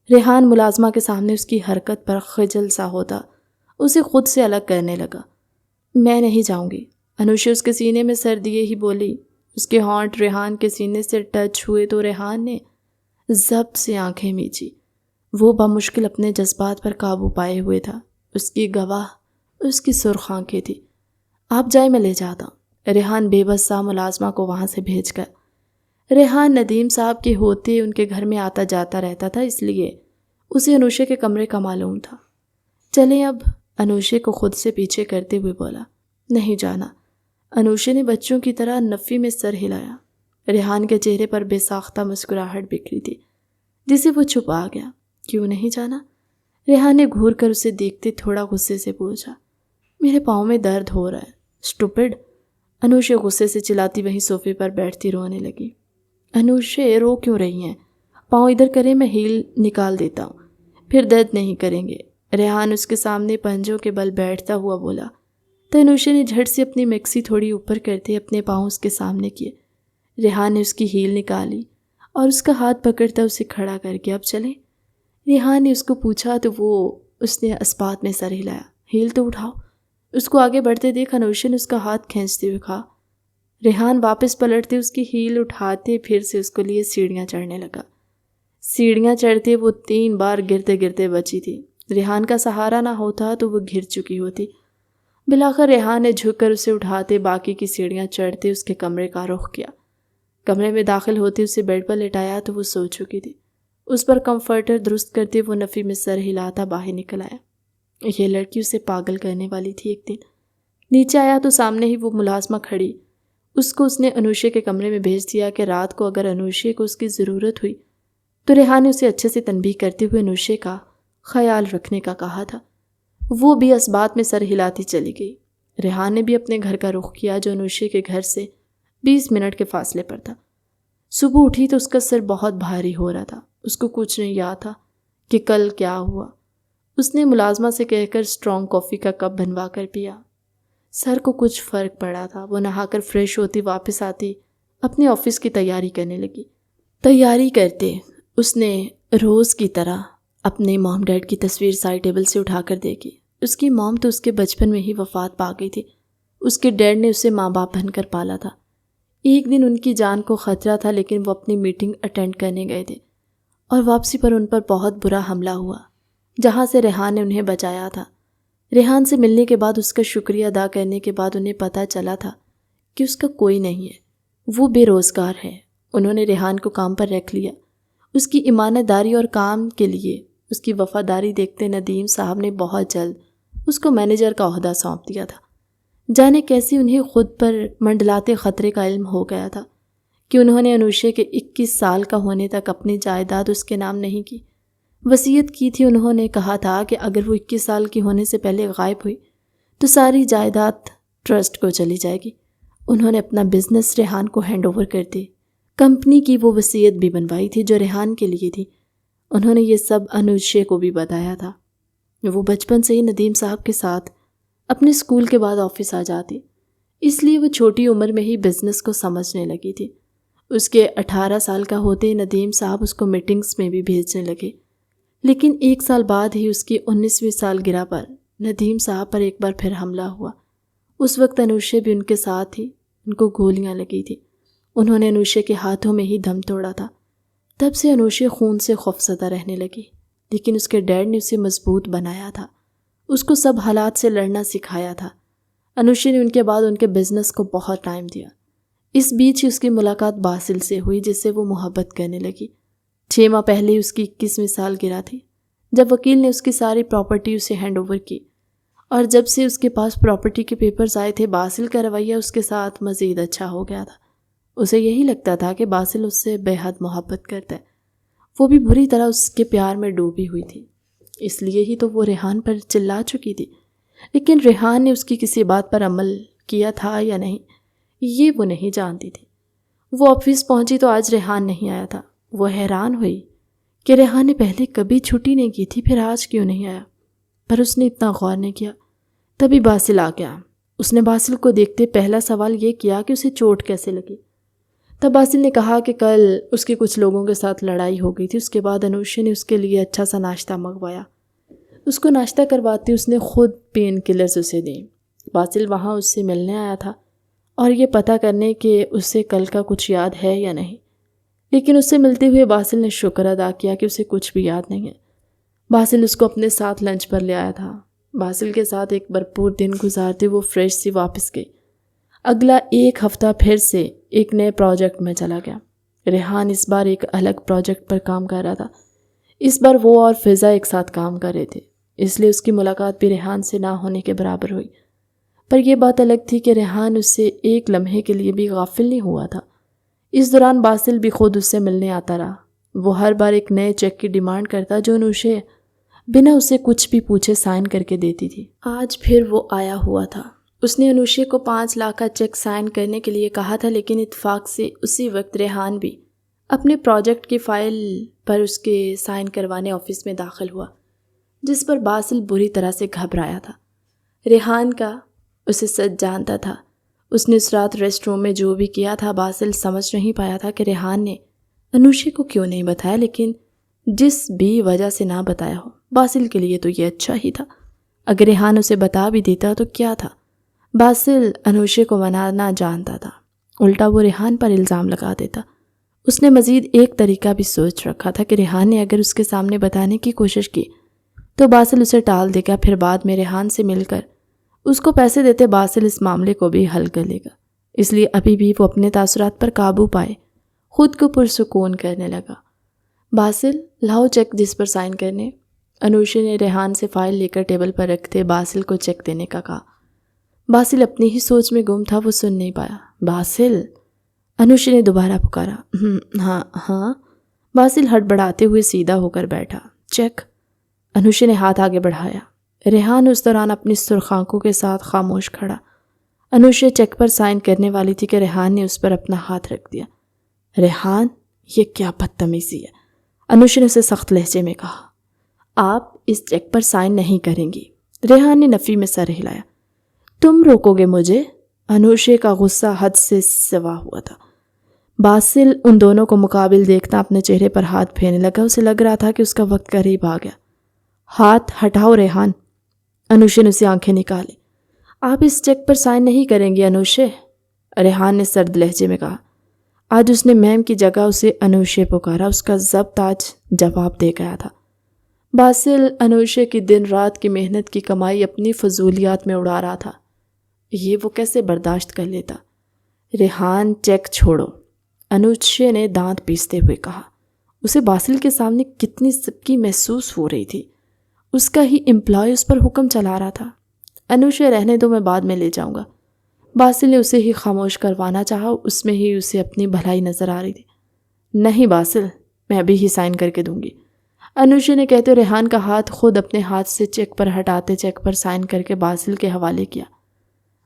रेहान मुलाजमा के सामने उसकी हरकत पर खजल सा होता उसे खुद से अलग करने लगा। मैं नहीं जाऊंगी। अनूशे उसके सीने में सर दिए ही बोली। उसके होंठ रेहान के सीने से टच हुए तो रेहान ने जब्त से आंखें मींची। वो बामुश्किल अपने जज्बात पर काबू पाए हुए था। उसकी गवाह उसकी सुर्ख आंखें थी। आप जाए, मैं ले जाता हूँ। रेहान बेबस सा मुलाजमा को वहाँ से भेज कर। रेहान नदीम साहब के होते उनके घर में आता जाता रहता था, इसलिए उसे अनूशे के कमरे का मालूम था। चलें अब, अनूशे को खुद से पीछे करते हुए बोला। नहीं जाना। अनूशे ने बच्चों की तरह नफ़ी में सर हिलाया। रेहान के चेहरे पर बेसाख्ता मुस्कुराहट बिखरी थी जिसे वो छुपा गया। क्यों नहीं जाना? रेहान ने घूर कर उसे देखते थोड़ा गुस्से से पूछा। मेरे पाँव में दर्द हो रहा है। स्टूपिड। अनूशे गुस्से से चिल्लाती वहीं सोफे पर बैठती रोने लगी। अनूशे, रो क्यों रही हैं? पाँव इधर करें, मैं हील निकाल देता हूँ, फिर दर्द नहीं करेंगे। रेहान उसके सामने पंजों के बल बैठता हुआ बोला। तो अनूशे ने झट से अपनी मैक्सी थोड़ी ऊपर करते अपने पाँव उसके सामने किए। रेहान ने उसकी हील निकाली और उसका हाथ पकड़ता उसे खड़ा करके। अब चलें? रेहान ने उसको पूछा तो उसने इस्पात में सर हिलाया। हील तो उठाओ। उसको आगे बढ़ते देख अनूशे ने उसका हाथ खींचते हुए कहा। रेहान वापस पलटते उसकी हील उठाते फिर से उसको लिए सीढ़ियाँ चढ़ने लगा। सीढ़ियाँ चढ़ते वो 3 बार गिरते गिरते बची थी। रेहान का सहारा ना होता तो वो गिर चुकी होती। बिलाखिर रेहान ने झुककर उसे उठाते बाकी की सीढ़ियाँ चढ़ते उसके कमरे का रुख किया। कमरे में दाखिल होते उसे बेड पर लेटाया तो वो सो चुकी थी। उस पर कंफर्टर दुरुस्त करते वो नफ़ी में सर हिलाता बाहर निकल आया। यह लड़की उसे पागल करने वाली थी। एक दिन नीचे आया तो सामने ही वो मुलाजमा खड़ी। उसको उसने अनूशे के कमरे में भेज दिया कि रात को अगर अनूशे को उसकी ज़रूरत हुई तो रेहान ने उसे अच्छे से तनबीह करते हुए अनूशे का ख्याल रखने का कहा था। वो भी इस बात में सर हिलाती चली गई। रेहान ने भी अपने घर का रुख किया जो अनूशे के घर से 20 मिनट के फासले पर था। सुबह उठी तो उसका सिर बहुत भारी हो रहा था। उसको कुछ नहीं याद था कि कल क्या हुआ। उसने मुलाजमा से कहकर स्ट्रॉन्ग कॉफ़ी का कप बनवा कर पिया। सर को कुछ फ़र्क पड़ा था। वो नहाकर फ्रेश होती वापस आती अपने ऑफिस की तैयारी करने लगी। तैयारी करते उसने रोज़ की तरह अपने मॉम डैड की तस्वीर साइड टेबल से उठाकर देखी। उसकी मॉम तो उसके बचपन में ही वफ़ात पा गई थी। उसके डैड ने उसे माँ बाप बनकर पाला था। एक दिन उनकी जान को ख़तरा था लेकिन वो अपनी मीटिंग अटेंड करने गए थे और वापसी पर उन पर बहुत बुरा हमला हुआ जहाँ से रेहान ने उन्हें बचाया था। रेहान से मिलने के बाद उसका शुक्रिया अदा करने के बाद उन्हें पता चला था कि उसका कोई नहीं है, वो बेरोज़गार है। उन्होंने रेहान को काम पर रख लिया। उसकी ईमानदारी और काम के लिए उसकी वफ़ादारी देखते नदीम साहब ने बहुत जल्द उसको मैनेजर का ओहदा सौंप दिया था। जाने कैसे उन्हें खुद पर मंडलाते ख़तरे का इल्म हो गया था कि उन्होंने अनूशे के 21 साल का होने तक अपनी जायदाद उसके नाम नहीं की। वसीयत की थी। उन्होंने कहा था कि अगर वो 21 साल की होने से पहले गायब हुई तो सारी जायदाद ट्रस्ट को चली जाएगी। उन्होंने अपना बिजनेस रेहान को हैंड ओवर कर दी। कंपनी की वो वसीयत भी बनवाई थी जो रेहान के लिए थी। उन्होंने ये सब अनूशे को भी बताया था। वो बचपन से ही नदीम साहब के साथ अपने स्कूल के बाद ऑफिस आ जाती, इसलिए वो छोटी उम्र में ही बिज़नेस को समझने लगी थी। उसके 18 साल का होते ही नदीम साहब उसको मीटिंग्स में भी भेजने लगे। लेकिन 1 साल बाद ही उसकी 19वीं सालगिरह पर नदीम साहब पर एक बार फिर हमला हुआ। उस वक्त अनूशे भी उनके साथ ही। उनको गोलियां लगी थी। उन्होंने अनूशे के हाथों में ही दम तोड़ा था। तब से अनूशे खून से खौफज़दा रहने लगी, लेकिन उसके डैड ने उसे मजबूत बनाया था। उसको सब हालात से लड़ना सिखाया था। अनूशे ने उनके बाद उनके बिज़नेस को बहुत टाइम दिया। इस बीच ही उसकी मुलाकात बासिल से हुई जिससे वो मोहब्बत करने लगी। 6 माह पहले उसकी 21वीं सालगिरह थी जब वकील ने उसकी सारी प्रॉपर्टी उसे हैंड ओवर की और जब से उसके पास प्रॉपर्टी के पेपर्स आए थे बासिल का रवैया उसके साथ मज़ीद अच्छा हो गया था। उसे यही लगता था कि बासिल उससे बेहद मोहब्बत करता है। वो भी बुरी तरह उसके प्यार में डूबी हुई थी, इसलिए ही तो वो रेहान पर चिल्ला चुकी थी। लेकिन रेहान ने उसकी किसी बात पर अमल किया था या नहीं, ये वो नहीं जानती थी। वो ऑफिस पहुंची तो आज रेहान नहीं आया था। वो हैरान हुई कि रेहान ने पहले कभी छुट्टी नहीं की थी, फिर आज क्यों नहीं आया। पर उसने इतना गौर नहीं किया। तभी बासिल आ गया। उसने बासिल को देखते पहला सवाल ये किया कि उसे चोट कैसे लगी। तब बासिल ने कहा कि कल उसके कुछ लोगों के साथ लड़ाई हो गई थी। उसके बाद अनुषा ने उसके लिए अच्छा सा नाश्ता मंगवाया। उसको नाश्ता करवाते उसने खुद पेन किलर्स उसे दी। बासिल वहाँ उससे मिलने आया था और ये पता करने कि उसे कल का कुछ याद है या नहीं। लेकिन उससे मिलते हुए बासिल ने शुक्र अदा किया कि उसे कुछ भी याद नहीं है। बासिल उसको अपने साथ लंच पर ले आया था। बासिल के साथ एक भरपूर दिन गुजारते वो फ्रेश सी वापस गई। अगला एक हफ्ता फिर से एक नए प्रोजेक्ट में चला गया। रेहान इस बार एक अलग प्रोजेक्ट पर काम कर रहा था। इस बार वो और फिज़ा एक साथ काम कर रहे थे, इसलिए उसकी मुलाकात भी रेहान से ना होने के बराबर हुई। पर यह बात अलग थी कि रेहान उससे एक लम्हे के लिए भी गाफिल नहीं हुआ था। इस दौरान बासिल भी खुद उससे मिलने आता रहा। वो हर बार एक नए चेक की डिमांड करता जो अनुषा बिना उसे कुछ भी पूछे साइन करके देती थी। आज फिर वो आया हुआ था। उसने अनुषा को 5 लाख का चेक साइन करने के लिए कहा था, लेकिन इत्तेफाक से उसी वक्त रेहान भी अपने प्रोजेक्ट की फाइल पर उसके साइन करवाने ऑफिस में दाखिल हुआ, जिस पर बासिल बुरी तरह से घबराया था। रेहान का उसे सच जानता था। उसने उस रात रेस्ट रूम में जो भी किया था बासिल समझ नहीं पाया था कि रेहान ने अनुषा को क्यों नहीं बताया, लेकिन जिस भी वजह से ना बताया हो बासिल के लिए तो ये अच्छा ही था। अगर रेहान उसे बता भी देता तो क्या था, बासिल अनुषा को मनाना जानता था, उल्टा वो रेहान पर इल्ज़ाम लगा देता। उसने मज़ीद एक तरीका भी सोच रखा था कि रेहान ने अगर उसके सामने बताने की कोशिश की तो बासिल उसे टाल देगा, फिर बाद में रेहान से मिलकर उसको पैसे देते बासिल इस मामले को भी हल कर लेगा। इसलिए अभी भी वो अपने तासुरात पर काबू पाए खुद को पुरसुकून करने लगा। बासिल लाओ चेक जिस पर साइन करने। अनुषा ने रेहान से फाइल लेकर टेबल पर रखते बासिल को चेक देने का कहा। बासिल अपनी ही सोच में गुम था, वो सुन नहीं पाया। बासिल, अनुषा ने दोबारा पुकारा। हाँ। बासिल हड़बड़ाते हुए सीधा होकर बैठा। चेक। अनुषा ने हाथ आगे बढ़ाया। रेहान उस दौरान अपनी सुर्ख आंखों के साथ खामोश खड़ा। अनुषा चेक पर साइन करने वाली थी कि रेहान ने उस पर अपना हाथ रख दिया। रेहान, ये क्या बदतमीजी है, अनुषा ने उसे सख्त लहजे में कहा। आप इस चेक पर साइन नहीं करेंगी। रेहान ने नफ़ी में सर हिलाया। तुम रोकोगे मुझे? अनुषा का गुस्सा हद से सिवा हुआ था। बासिल उन दोनों को मुकाबिल देखता अपने चेहरे पर हाथ फेरने लगा। उसे लग रहा था कि उसका वक्त करीब आ गया। हाथ हटाओ रेहान। अनुषा ने उसे आंखें निकाली। आप इस चेक पर साइन नहीं करेंगी अनुषा, रेहान ने सर्द लहजे में कहा। आज उसने मैम की जगह उसे अनुषा पुकारा। उसका ज़ब्त आज जवाब दे गया था। बासिल अनुषा की दिन रात की मेहनत की कमाई अपनी फजूलियात में उड़ा रहा था। ये वो कैसे बर्दाश्त कर लेता। रेहान, चेक छोड़ो, अनुषा ने दांत पीसते हुए कहा। उसे बासिल के सामने कितनी सबकी महसूस हो रही थी। उसका ही एम्प्लॉय उस पर हुक्म चला रहा था। अनुषा, रहने दो, मैं बाद में ले जाऊंगा। बासिल ने उसे ही खामोश करवाना चाहा, उसमें ही उसे अपनी भलाई नज़र आ रही थी। नहीं बासिल, मैं अभी ही साइन करके दूंगी, अनुषा ने कहते रेहान का हाथ खुद अपने हाथ से चेक पर हटाते चेक पर साइन करके बासिल के हवाले किया।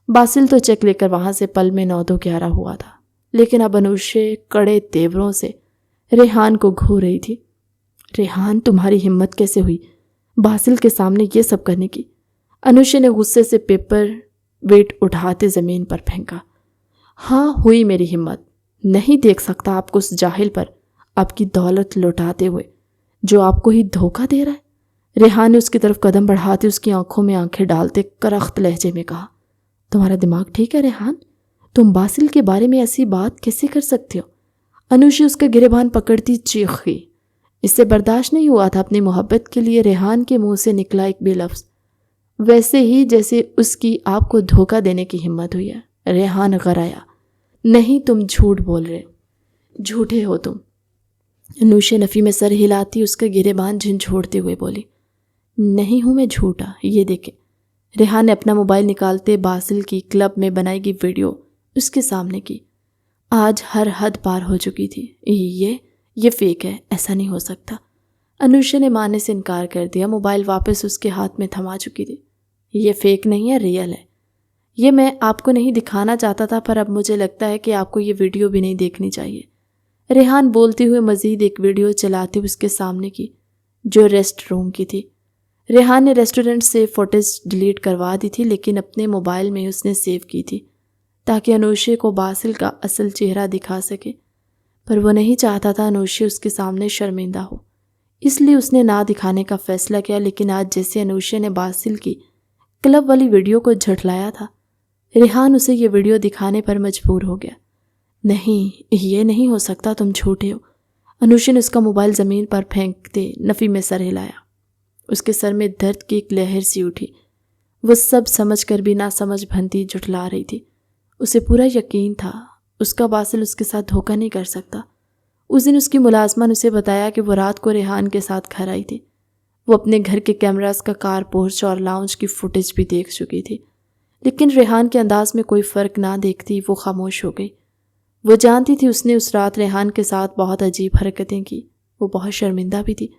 बासिल तो चेक लेकर वहाँ से पल में 9-11 हुआ था, लेकिन अब अनुषा कड़े तेवरों से रेहान को घूर रही थी। रेहान, तुम्हारी हिम्मत कैसे हुई बासिल के सामने ये सब करने की? अनुषा ने गुस्से से पेपर वेट उठाते ज़मीन पर फेंका। हाँ, हुई मेरी हिम्मत। नहीं देख सकता आपको उस जाहिल पर आपकी दौलत लौटाते हुए जो आपको ही धोखा दे रहा है? रेहान ने उसकी तरफ कदम बढ़ाते उसकी आंखों में आंखें डालते करख्त लहजे में कहा। तुम्हारा दिमाग ठीक है रेहान? तुम बासिल के बारे में ऐसी बात कैसे कर सकते हो? अनुषा उसका गिरेबान पकड़ती चीखी। इससे बर्दाश्त नहीं हुआ था अपनी मोहब्बत के लिए रेहान के मुंह से निकला एक भी लफ्ज़, वैसे ही जैसे उसकी आपको धोखा देने की हिम्मत हुई है। रेहान गराया। नहीं, तुम झूठ बोल रहे, झूठे हो तुम। अनुषा नफ़ी में सर हिलाती उसका गिरेबान झंझोड़ते हुए बोली। नहीं हूँ मैं झूठा, ये देखे। रेहान ने अपना मोबाइल निकालते बासिल की क्लब में बनाई गई वीडियो उसके सामने की। आज हर हद पार हो चुकी थी। ये फेक है, ऐसा नहीं हो सकता। अनुष्या ने मानने से इनकार कर दिया। मोबाइल वापस उसके हाथ में थमा चुकी थी। ये फेक नहीं है, रियल है। ये मैं आपको नहीं दिखाना चाहता था, पर अब मुझे लगता है कि आपको ये वीडियो भी नहीं देखनी चाहिए। रेहान बोलते हुए मजीद एक वीडियो चलाते हुए उसके सामने की, जो रेस्ट रूम की थी। रेहान ने रेस्टोरेंट से फुटेज डिलीट करवा दी थी, लेकिन अपने मोबाइल में उसने सेव की थी ताकि अनुष्या को बासिल का असल चेहरा दिखा सके। पर वो नहीं चाहता था अनुष्या उसके सामने शर्मिंदा हो, इसलिए उसने ना दिखाने का फैसला किया। लेकिन आज जैसे अनुष्या ने बासिल की क्लब वाली वीडियो को झुठलाया था, रेहान उसे ये वीडियो दिखाने पर मजबूर हो गया। नहीं, ये नहीं हो सकता, तुम झूठे हो। अनुष्या ने उसका मोबाइल ज़मीन पर फेंकते नफ़ी में सर हिलाया। उसके सर में दर्द की एक लहर सी उठी। वो सब समझकर भी ना समझ भंती जुटला रही थी। उसे पूरा यकीन था उसका बासिल उसके साथ धोखा नहीं कर सकता। उस दिन उसकी मुलाजमा ने उसे बताया कि वो रात को रेहान के साथ घर आई थी। वो अपने घर के कैमरास का कार पोर्च और लाउंज की फुटेज भी देख चुकी थी, लेकिन रेहान के अंदाज में कोई फ़र्क ना देखती वो खामोश हो गई। वो जानती थी उसने उस रात रेहान के साथ बहुत अजीब हरकतें की। वो बहुत शर्मिंदा भी थी।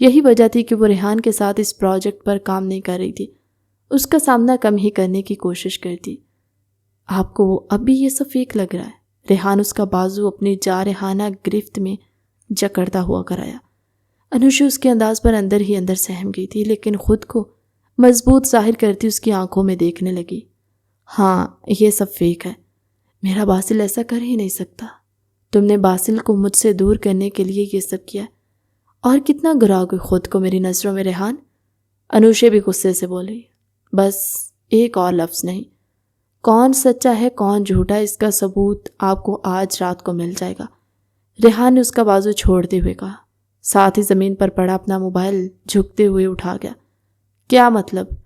यही वजह थी कि वो रेहान के साथ इस प्रोजेक्ट पर काम नहीं कर रही थी, उसका सामना कम ही करने की कोशिश करती। आपको अब भी ये सब फेक लग रहा है? रेहान उसका बाजू अपनी जारहाना गिरफ्त में जकड़ता हुआ कराया। अनुष्या उसके अंदाज पर अंदर ही अंदर सहम गई थी, लेकिन खुद को मजबूत जाहिर करती उसकी आंखों में देखने लगी। हाँ, ये सब फेक है। मेरा बासिल ऐसा कर ही नहीं सकता। तुमने बासिल को मुझसे दूर करने के लिए ये सब किया। और कितना गिराओगे खुद को मेरी नज़रों में रेहान? अनुष्या भी गुस्से से बोली। बस एक और लफ्ज़ नहीं। कौन सच्चा है कौन झूठा, इसका सबूत आपको आज रात को मिल जाएगा। रेहान ने उसका बाजू छोड़ते हुए कहा। साथ ही ज़मीन पर पड़ा अपना मोबाइल झुकते हुए उठा गया। क्या मतलब?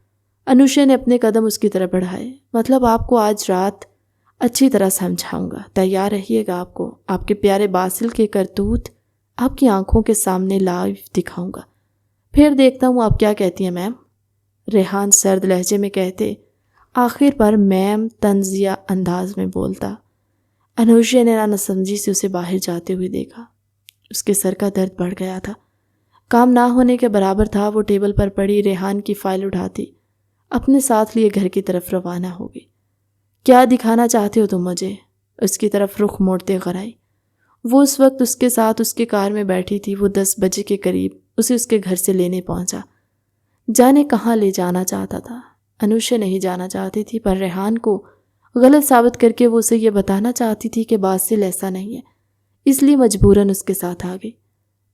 अनुष्या ने अपने कदम उसकी तरफ बढ़ाए। मतलब आपको आज रात अच्छी तरह समझाऊंगा, तैयार रहिएगा। आपको आपके प्यारे बासिल के करतूत आपकी आंखों के सामने लाइव दिखाऊंगा। फिर देखता हूँ आप क्या कहती हैं मैम। रेहान सर्द लहजे में कहते, आखिर पर मैम तंजिया अंदाज में बोलता। अनुष्या ने नासमझी से उसे बाहर जाते हुए देखा। उसके सर का दर्द बढ़ गया था। काम ना होने के बराबर था। वो टेबल पर पड़ी रेहान की फाइल उठाती अपने साथ लिए घर की तरफ रवाना हो गई। क्या दिखाना चाहते हो तुम मुझे? उसकी तरफ रुख मोड़ते गराई। वो उस वक्त उसके साथ उसके कार में बैठी थी। वो 10 बजे के करीब उसे उसके घर से लेने पहुंचा। जाने कहाँ ले जाना चाहता था। अनुष्या नहीं जाना चाहती थी, पर रेहान को गलत साबित करके वो उसे ये बताना चाहती थी कि बासिल ऐसा नहीं है, इसलिए मजबूरन उसके साथ आ गई।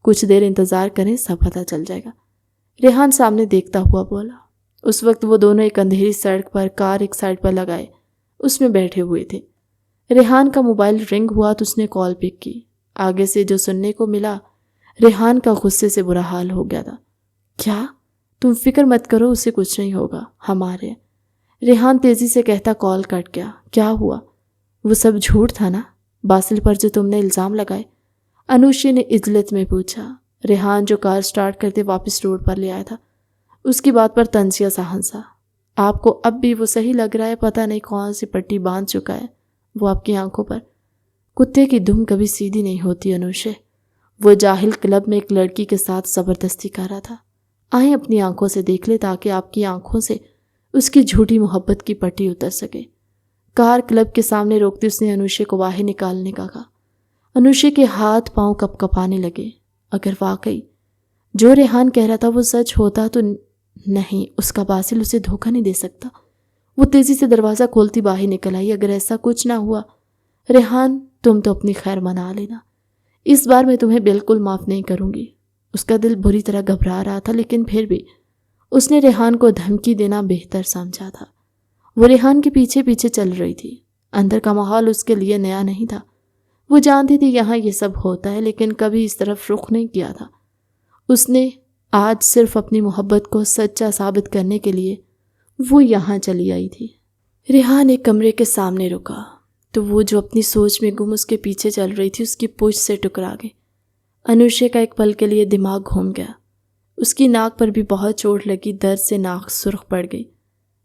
कुछ देर इंतज़ार करें, सब पता चल जाएगा। रेहान सामने देखता हुआ बोला। उस वक्त वो दोनों एक अंधेरी सड़क पर कार एक साइड पर लगाए उसमें बैठे हुए थे। रेहान का मोबाइल रिंग हुआ तो उसने कॉल पिक की। आगे से जो सुनने को मिला, रेहान का गुस्से से बुरा हाल हो गया था। क्या? तुम फिक्र मत करो, उसे कुछ नहीं होगा, हमारे। रेहान तेजी से कहता कॉल कट गया। क्या हुआ? वो सब झूठ था ना, बासिल पर जो तुमने इल्ज़ाम लगाए? अनुष्या ने इज्जत में पूछा। रेहान जो कार स्टार्ट करते वापस रोड पर ले आया था, उसकी बात पर तंजिया सा हंसा। आपको अब भी वो सही लग रहा है? पता नहीं कौन सी पट्टी बांध चुका है वो आपकी आंखों पर। कुत्ते की दुम कभी सीधी नहीं होती अनुष्या। वो जाहिल क्लब में एक लड़की के साथ ज़बरदस्ती कर रहा था। आए अपनी आंखों से देख ले, ताकि आपकी आंखों से उसकी झूठी मोहब्बत की पट्टी उतर सके। कार क्लब के सामने रोकती उसने अनुष्या को बाहर निकालने का कहा। अनुष्या के हाथ पांव कपकपाने लगे। अगर वाकई जो रेहान कह रहा था वो सच होता तो नहीं, उसका बासिल उसे धोखा नहीं दे सकता। वो तेजी से दरवाज़ा खोलती बाहर निकल आई। अगर ऐसा कुछ ना हुआ रेहान, तुम तो अपनी खैर मना लेना, इस बार मैं तुम्हें बिल्कुल माफ़ नहीं करूँगी। उसका दिल बुरी तरह घबरा रहा था, लेकिन फिर भी उसने रेहान को धमकी देना बेहतर समझा था। वो रेहान के पीछे पीछे चल रही थी। अंदर का माहौल उसके लिए नया नहीं था। वो जानती थी यहाँ ये सब होता है, लेकिन कभी इस तरफ रुख नहीं किया था। उसने आज सिर्फ अपनी मोहब्बत को सच्चा साबित करने के लिए वो यहाँ चली आई थी। रेहान एक कमरे के सामने रुका तो वो जो अपनी सोच में गुम उसके पीछे चल रही थी उसकी पूंछ से टकरा गई। अनुष्या का एक पल के लिए दिमाग घूम गया। उसकी नाक पर भी बहुत चोट लगी। दर्द से नाक सुर्ख पड़ गई।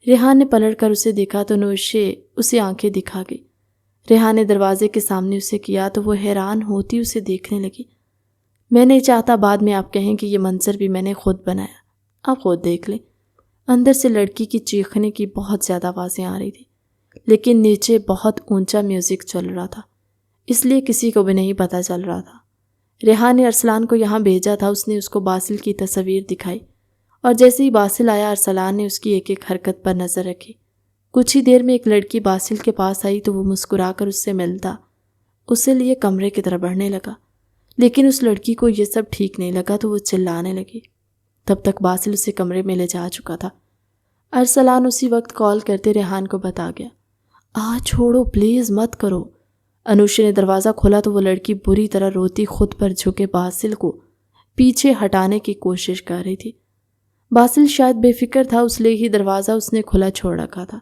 रेहान ने पलट कर उसे देखा तो अनुशे उसे आंखें दिखा गई। रेहान ने दरवाजे के सामने उसे किया तो वो हैरान होती उसे देखने लगी। मैं नहीं चाहता बाद में आप कहें कि ये मंजर भी मैंने खुद बनाया, आप खुद देख लें। अंदर से लड़की की चीखने की बहुत ज़्यादा आवाज़ें आ रही थी, लेकिन नीचे बहुत ऊंचा म्यूज़िक चल रहा था, इसलिए किसी को भी नहीं पता चल रहा था। रेहान ने अरसलान को यहाँ भेजा था। उसने उसको बासिल की तस्वीर दिखाई और जैसे ही बासिल आया अरसलान ने उसकी एक एक हरकत पर नज़र रखी। कुछ ही देर में एक लड़की बासिल के पास आई तो वो मुस्कुराकर उससे मिलता उसे लिए कमरे की तरफ बढ़ने लगा, लेकिन उस लड़की को ये सब ठीक नहीं लगा तो वो चिल्लाने लगी। तब तक बासिल उसे कमरे में ले जा चुका था। अरसलान उसी वक्त कॉल करते रेहान को बता गया। छोड़ो प्लीज़, मत करो। अनुशे ने दरवाज़ा खोला तो वो लड़की बुरी तरह रोती खुद पर झुके बासिल को पीछे हटाने की कोशिश कर रही थी। बासिल शायद बेफिक्र था, इसलिए ही दरवाज़ा उसने खुला छोड़ रखा था।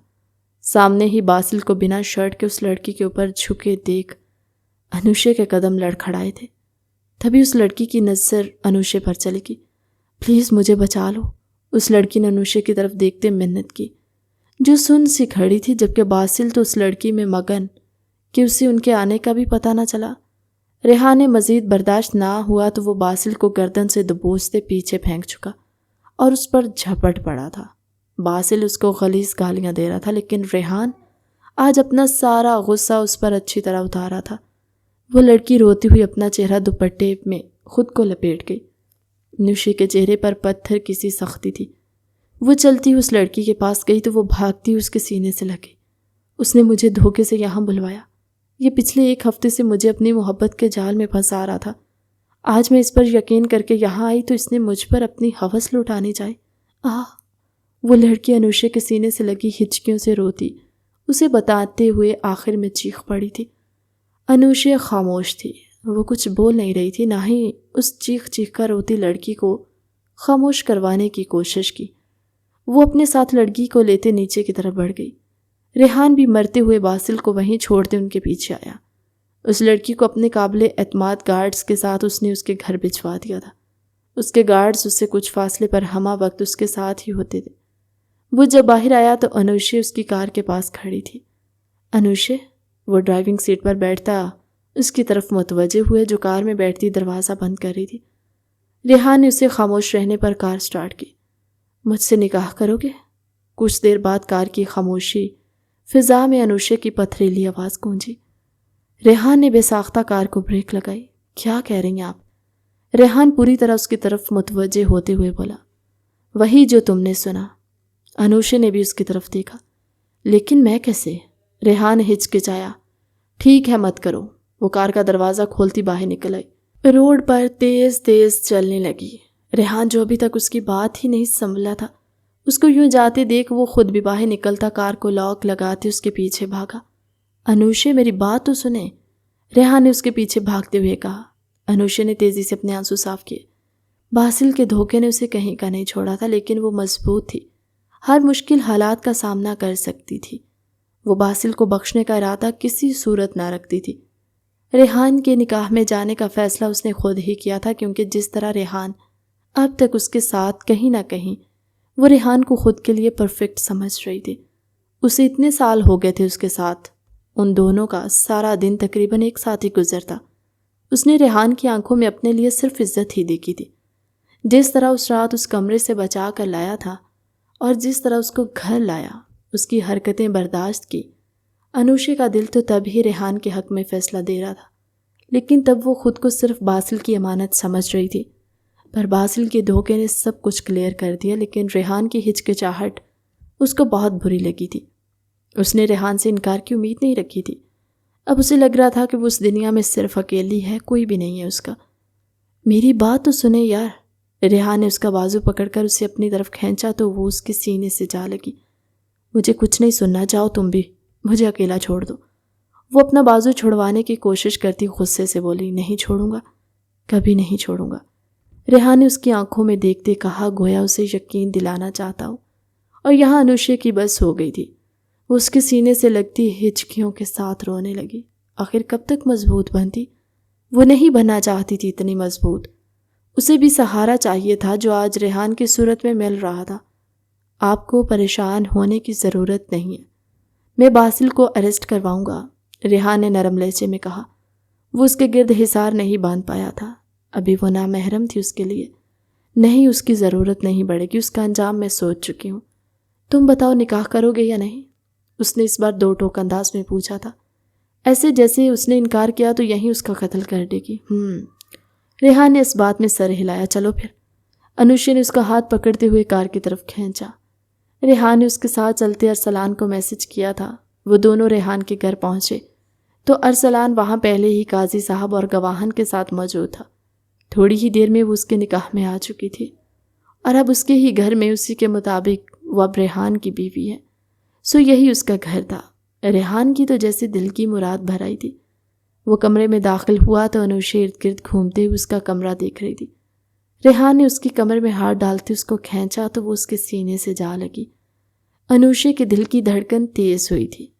सामने ही बासिल को बिना शर्ट के उस लड़की के ऊपर झुके देख अनुशे के कदम लड़खड़ाए थे। तभी उस लड़की की नज़र अनुशे पर चली गई। प्लीज़ मुझे बचा लो, उस लड़की ने अनुशे की तरफ देखते मिन्नत की, जो सुन सी खड़ी थी, जबकि बासिल तो उस लड़की में मगन कि उसे उनके आने का भी पता न चला। रेहान ने मज़ीद बर्दाश्त ना हुआ तो वो बासिल को गर्दन से दबोचते पीछे फेंक चुका और उस पर झपट पड़ा था। बासिल उसको गलीज़ गालियाँ दे रहा था, लेकिन रेहान आज अपना सारा गुस्सा उस पर अच्छी तरह उतारा था। वो लड़की रोती हुई अपना चेहरा दुपट्टे में खुद को लपेट गई। अनुशे के चेहरे पर पत्थर की सी सख्ती थी। वो चलती उस लड़की के पास गई तो वो भागती उसके सीने से लगी। उसने मुझे धोखे से यहाँ बुलवाया। ये पिछले 1 हफ्ते से मुझे अपनी मोहब्बत के जाल में फंसा रहा था। आज मैं इस पर यकीन करके यहाँ आई तो इसने मुझ पर अपनी हवस लुटानी चाहे। वो लड़की अनुशे के सीने से लगी हिचकियों से रोती उसे बताते हुए आखिर में चीख पड़ी थी। अनुशे खामोश थी, वो कुछ बोल नहीं रही थी, ना ही उस चीख चीख कर रोती लड़की को खामोश करवाने की कोशिश की। वो अपने साथ लड़की को लेते नीचे की तरफ बढ़ गई। रेहान भी मरते हुए बासिल को वहीं छोड़ते उनके पीछे आया। उस लड़की को अपने काबिले एतमाद गार्ड्स के साथ उसने उसके घर भिजवा दिया था। उसके गार्ड्स उससे कुछ फासले पर हमा वक्त उसके साथ ही होते थे। वो जब बाहर आया तो अनुशे उसकी कार के पास खड़ी थी। अनुशे, वो ड्राइविंग सीट पर बैठता उसकी तरफ मुतवज्जे हुए जो कार में बैठती दरवाज़ा बंद कर रही थी। रेहान ने उसे खामोश रहने पर कार स्टार्ट की। मुझसे निकाह करोगे? कुछ देर बाद कार की खामोशी फिजा में अनुशे की पथरीली आवाज़ गूंजी। रेहान ने बेसाख्ता कार को ब्रेक लगाई। क्या कह रही हैं आप? रेहान पूरी तरह उसकी तरफ मुतवज्जे होते हुए बोला। वही जो तुमने सुना। अनुशे ने भी उसकी तरफ देखा। लेकिन मैं कैसे? रेहान हिचकिचाया। ठीक है, मत करो। वो कार का दरवाज़ा खोलती बाहर निकल आई। रोड पर तेज़ तेज़ चलने लगी। रेहान जो अभी तक उसकी बात ही नहीं संभला था, उसको यूं जाते देख वो खुद भी बाहर निकलता कार को लॉक लगाते उसके पीछे भागा। अनुशे, मेरी बात तो सुने, रेहान ने उसके पीछे भागते हुए कहा। अनुशे ने तेज़ी से अपने आंसू साफ किए। बासिल के धोखे ने उसे कहीं का नहीं छोड़ा था, लेकिन वो मजबूत थी, हर मुश्किल हालात का सामना कर सकती थी। वो बासिल को बख्शने का इरादा किसी सूरत ना रखती थी। रेहान के निकाह में जाने का फ़ैसला उसने खुद ही किया था, क्योंकि जिस तरह रेहान अब तक उसके साथ कहीं ना कहीं वो रेहान को खुद के लिए परफेक्ट समझ रही थी। उसे इतने साल हो गए थे उसके साथ, उन दोनों का सारा दिन तकरीबन एक साथ ही गुजरता। उसने रेहान की आंखों में अपने लिए सिर्फ इज्जत ही देखी थी। जिस तरह उस रात उस कमरे से बचा कर लाया था और जिस तरह उसको घर लाया, उसकी हरकतें बर्दाश्त की। अनुशे का दिल तो तब ही रेहान के हक़ में फ़ैसला दे रहा था, लेकिन तब वो खुद को सिर्फ बासिल की अमानत समझ रही थी। पर बासिल के धोखे ने सब कुछ क्लियर कर दिया, लेकिन रेहान की हिचकिचाहट उसको बहुत बुरी लगी थी। उसने रेहान से इनकार की उम्मीद नहीं रखी थी। अब उसे लग रहा था कि वो उस दुनिया में सिर्फ अकेली है, कोई भी नहीं है उसका। मेरी बात तो सुने यार। रेहान ने उसका बाजू पकड़कर उसे अपनी तरफ खींचा तो वो उसके सीने से जा लगी। मुझे कुछ नहीं सुनना, जाओ तुम भी, मुझे अकेला छोड़ दो। वो अपना बाजू छुड़वाने की कोशिश करती गुस्से से बोली। नहीं छोड़ूंगा, कभी नहीं छोड़ूंगा। रेहान ने उसकी आंखों में देखते कहा, गोया उसे यकीन दिलाना चाहता हो। और यहाँ अनुशे की बस हो गई थी। वो उसके सीने से लगती हिचकियों के साथ रोने लगी। आखिर कब तक मजबूत बनती? वो नहीं बनना चाहती थी इतनी मजबूत। उसे भी सहारा चाहिए था जो आज रेहान की सूरत में मिल रहा था। आपको परेशान होने की ज़रूरत नहीं है, मैं बासिल को अरेस्ट करवाऊंगा, रेहान ने नरम लहजे में कहा। वो उसके गिर्द हिसार नहीं बांध पाया था, अभी वो नामहरम थी उसके लिए। नहीं, उसकी ज़रूरत नहीं पड़ेगी, उसका अंजाम मैं सोच चुकी हूँ। तुम बताओ, निकाह करोगे या नहीं? उसने इस बार दो टोक अंदाज में पूछा था, ऐसे जैसे उसने इनकार किया तो यहीं उसका कत्ल कर देगी। रेहान ने इस बात में सर हिलाया। चलो फिर। अनुषा ने उसका हाथ पकड़ते हुए कार की तरफ खींचा। रेहान ने उसके साथ चलते अरसलान को मैसेज किया था। वो दोनों रेहान के घर पहुंचे तो अरसलान वहां पहले ही काजी साहब और गवाहन के साथ मौजूद था। थोड़ी ही देर में वो उसके निकाह में आ चुकी थी और अब उसके ही घर में उसी के मुताबिक वो अब रेहान की बीवी है। सो यही उसका घर था। रेहान की तो जैसे दिल की मुराद भर आई थी। वो कमरे में दाखिल हुआ तो अनुषा इर्द गिर्द घूमते हुए उसका कमरा देख रही थी। रेहान ने उसकी कमर में हाथ डालते उसको खींचा तो वो उसके सीने से जा लगी। अनुषा के दिल की धड़कन तेज हुई थी।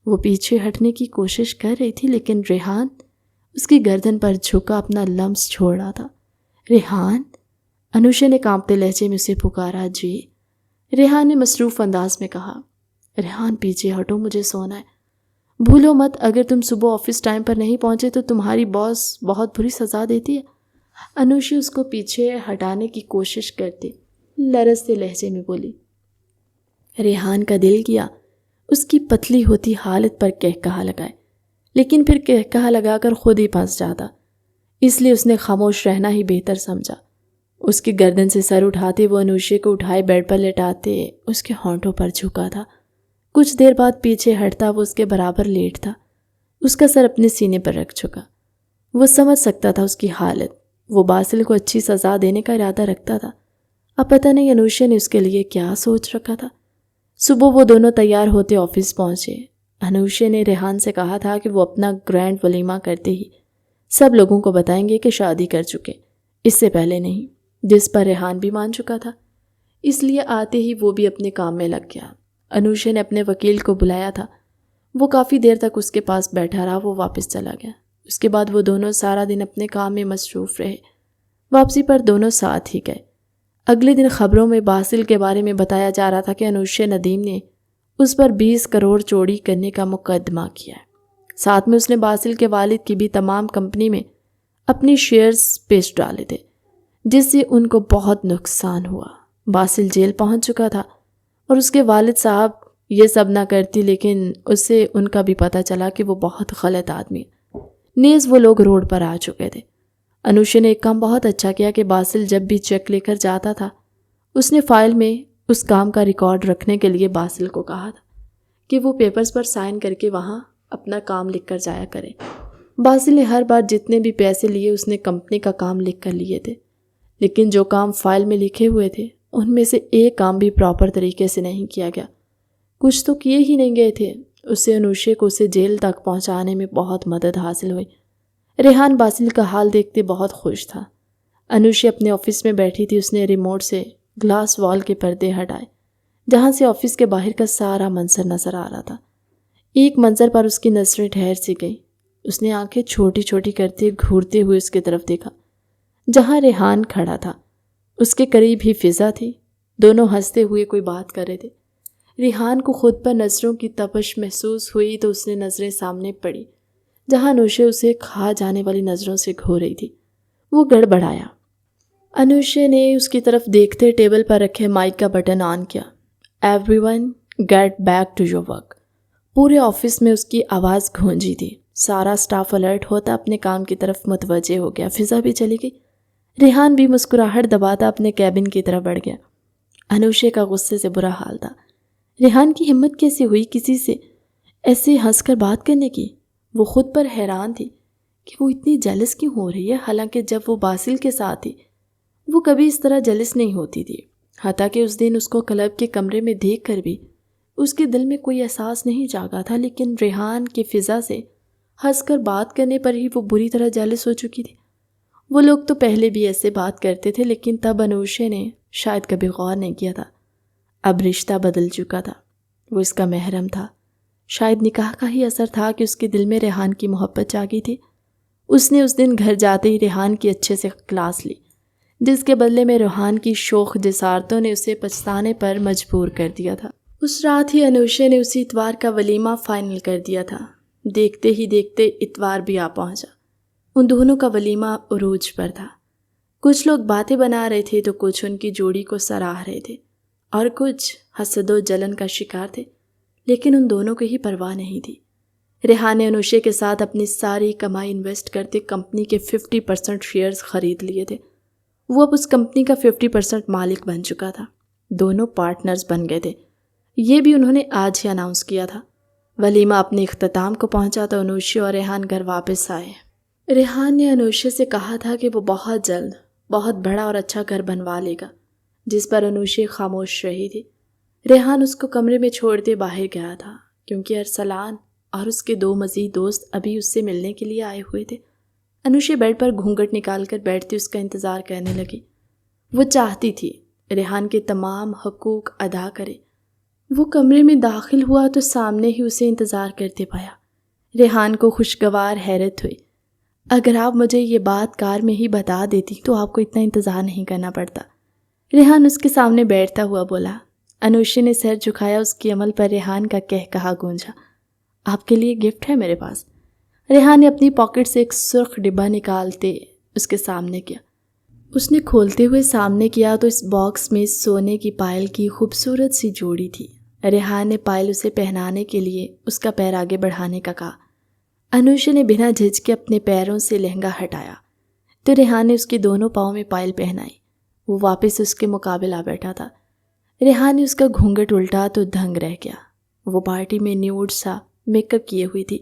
वो पीछे हटने की कोशिश कर रही थी, लेकिन रेहान उसकी गर्दन पर झुका अपना लम्स छोड़ रहा था। रेहान, अनुषा ने कांपते लहजे में उसे पुकारा। जी, रेहान ने मसरूफ़ अंदाज में कहा। रेहान, पीछे हटो, मुझे सोना है। भूलो मत, अगर तुम सुबह ऑफिस टाइम पर नहीं पहुंचे तो तुम्हारी बॉस बहुत बुरी सज़ा देती है। अनुषा उसको पीछे हटाने की कोशिश करती लरजते लहजे में बोली। रेहान का दिल किया उसकी पतली होती हालत पर कहकहा लगाए, लेकिन फिर कहकहा लगाकर खुद ही फंस जाता, इसलिए उसने खामोश रहना ही बेहतर समझा। उसकी गर्दन से सर उठाते वो अनुषा को उठाए बेड पर लेटाते उसके होंठों पर झुका था। कुछ देर बाद पीछे हटता वो उसके बराबर लेट था, उसका सर अपने सीने पर रख चुका। वो समझ सकता था उसकी हालत। वो बासिल को अच्छी सज़ा देने का इरादा रखता था। अब पता नहीं अनुषा ने उसके लिए क्या सोच रखा था। सुबह वो दोनों तैयार होते ऑफिस पहुंचे। अनुषा ने रेहान से कहा था कि वो अपना ग्रैंड वलीमा करते ही सब लोगों को बताएंगे कि शादी कर चुके, इससे पहले नहीं, जिस पर रेहान भी मान चुका था। इसलिए आते ही वो भी अपने काम में लग गया। अनुषा ने अपने वकील को बुलाया था। वो काफ़ी देर तक उसके पास बैठा रहा। वो वापस चला गया। उसके बाद वो दोनों सारा दिन अपने काम में मसरूफ़ रहे। वापसी पर दोनों साथ ही गए। अगले दिन खबरों में बासिल के बारे में बताया जा रहा था कि अनुषा नदीम ने उस पर 20 करोड़ चोरी करने का मुकदमा किया है। साथ में उसने बासिल के वालिद की भी तमाम कंपनी में अपनी शेयर्स बेच डाले थे, जिससे उनको बहुत नुकसान हुआ। बासिल जेल पहुंच चुका था और उसके वालिद साहब ये सब ना करती, लेकिन उससे उनका भी पता चला कि वो बहुत गलत आदमी है। नेज़ वो लोग रोड पर आ चुके थे। अनुषा ने एक काम बहुत अच्छा किया कि बासिल जब भी चेक लेकर जाता था उसने फाइल में उस काम का रिकॉर्ड रखने के लिए बासिल को कहा था कि वो पेपर्स पर साइन करके वहाँ अपना काम लिख कर जाया करे। बासिल ने हर बार जितने भी पैसे लिए उसने कंपनी का काम लिख कर लिए थे, लेकिन जो काम फाइल में लिखे हुए थे उनमें से एक काम भी प्रॉपर तरीके से नहीं किया गया। कुछ तो किए ही नहीं गए थे। उससे अनुषा को उसे जेल तक पहुंचाने में बहुत मदद हासिल हुई। रेहान बासिल का हाल देखते बहुत खुश था। अनुषा अपने ऑफिस में बैठी थी। उसने रिमोट से ग्लास वॉल के पर्दे हटाए जहाँ से ऑफिस के बाहर का सारा मंजर नजर आ रहा था। एक मंजर पर उसकी नजरें ठहर सी गई। उसने आंखें छोटी छोटी करते घूरते हुए उसकी तरफ देखा जहाँ रेहान खड़ा था। उसके करीब ही फिजा थी। दोनों हंसते हुए कोई बात कर रहे थे। रेहान को खुद पर नज़रों की तपश महसूस हुई तो उसने नज़रें सामने पड़ी जहाँ अनुषा उसे खा जाने वाली नज़रों से घो रही थी। वो गड़बड़ाया। अनुषा ने उसकी तरफ देखते टेबल पर रखे माइक का बटन ऑन किया। Everyone get back to your work. पूरे ऑफिस में उसकी आवाज़ गूंजी थी। सारा स्टाफ अलर्ट होता अपने काम की तरफ मुतवज्जे हो गया। फिजा भी चली गई। रेहान भी मुस्कुराहट दबाता अपने कैबिन की तरफ बढ़ गया। अनुषा का गुस्से से बुरा हाल था। रेहान की हिम्मत कैसे हुई किसी से ऐसे हंसकर बात करने की। वो खुद पर हैरान थी कि वो इतनी जेलस क्यों हो रही है। हालांकि जब वो बासिल के साथ थी वो कभी इस तरह जेलस नहीं होती थी। हालांकि उस दिन उसको क्लब के कमरे में देखकर भी उसके दिल में कोई एहसास नहीं जागा था, लेकिन रेहान की फिजा से हंसकर बात करने पर ही वो बुरी तरह जेलस हो चुकी थी। वो लोग तो पहले भी ऐसे बात करते थे, लेकिन तब अनुषा ने शायद कभी गौर नहीं किया था। अब रिश्ता बदल चुका था। वो इसका महरम था। शायद निकाह का ही असर था कि उसके दिल में रेहान की मोहब्बत जागी थी। उसने उस दिन घर जाते ही रेहान की अच्छे से क्लास ली, जिसके बदले में रेहान की शोख जिसारतों ने उसे पछताने पर मजबूर कर दिया था। उस रात ही अनूशा ने उसी इतवार का वलीमा फाइनल कर दिया था। देखते ही देखते इतवार भी आ पहुंचा। उन दोनों का वलीमा उरूज पर था। कुछ लोग बातें बना रहे थे तो कुछ उनकी जोड़ी को सराह रहे थे और कुछ हसदो जलन का शिकार थे, लेकिन उन दोनों को ही परवाह नहीं थी। रेहान ने अनूशा के साथ अपनी सारी कमाई इन्वेस्ट करते कंपनी के 50% शेयर्स खरीद लिए थे। वो अब उस कंपनी का 50% मालिक बन चुका था। दोनों पार्टनर्स बन गए थे। ये भी उन्होंने आज ही अनाउंस किया था। वलीमा अपने इख्तिताम को पहुंचा तो अनूशा और रेहान घर वापस आए। रेहान ने अनूशा से कहा था कि वो बहुत जल्द बहुत बड़ा और अच्छा घर बनवा लेगा, जिस पर अनूशा खामोश रही थी। रेहान उसको कमरे में छोड़ते बाहर गया था क्योंकि अरसलान और उसके 2 मज़ीद दोस्त अभी उससे मिलने के लिए आए हुए थे। अनूशा बेड पर घूंघट निकाल कर बैठती उसका इंतज़ार करने लगी। वो चाहती थी रेहान के तमाम हकूक़ अदा करे। वो कमरे में दाखिल हुआ तो सामने ही उसे इंतज़ार करते पाया। रेहान को खुशगवार हैरत हुई। अगर आप मुझे ये बात कार में ही बता देती तो आपको इतना इंतज़ार नहीं करना पड़ता। रेहान उसके सामने बैठता हुआ बोला। अनूशा ने सर झुकाया। उसकी अमल पर रेहान का कहकहा गूंजा। आपके लिए गिफ्ट है मेरे पास। रेहान ने अपनी पॉकेट से एक सुर्ख डिब्बा निकालते उसके सामने किया। उसने खोलते हुए सामने किया तो इस बॉक्स में सोने की पायल की खूबसूरत सी जोड़ी थी। रेहान ने पायल उसे पहनाने के लिए उसका पैर आगे बढ़ाने का कहा। अनूशा ने बिना झिझके अपने पैरों से लहंगा हटाया तो रेहान ने उसके दोनों पाँव में पायल पहनाई। वो वापस उसके मुकाबले आ बैठा था। रेहान ने उसका घूंघट उल्टा तो दंग रह गया। वो पार्टी में न्यूड सा मेकअप किए हुई थी,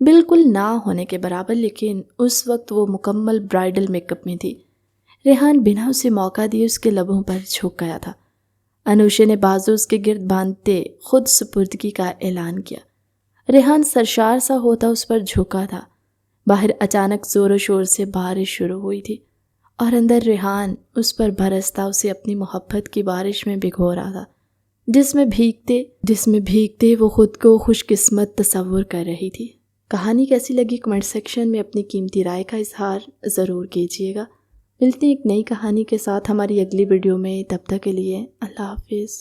बिल्कुल ना होने के बराबर, लेकिन उस वक्त वो मुकम्मल ब्राइडल मेकअप में थी। रेहान बिना उसे मौका दिए उसके लबों पर झुक गया था। अनूशा ने बाजू उसके गिर्द बांधते खुद सुपुर्दगी का ऐलान किया। रेहान सरशार सा होता उस पर झुका था। बाहर अचानक ज़ोरों शोर से बारिश शुरू हुई थी और अंदर रेहान उस पर बरसता उसे अपनी मोहब्बत की बारिश में भिगो रहा था, जिसमें भीगते वो खुद को खुशकिस्मत तस्वुर कर रही थी। कहानी कैसी लगी कमेंट सेक्शन में अपनी कीमती राय का इजहार ज़रूर कीजिएगा। मिलते हैं एक नई कहानी के साथ हमारी अगली वीडियो में। तब तक के लिए अल्लाह हाफिज़।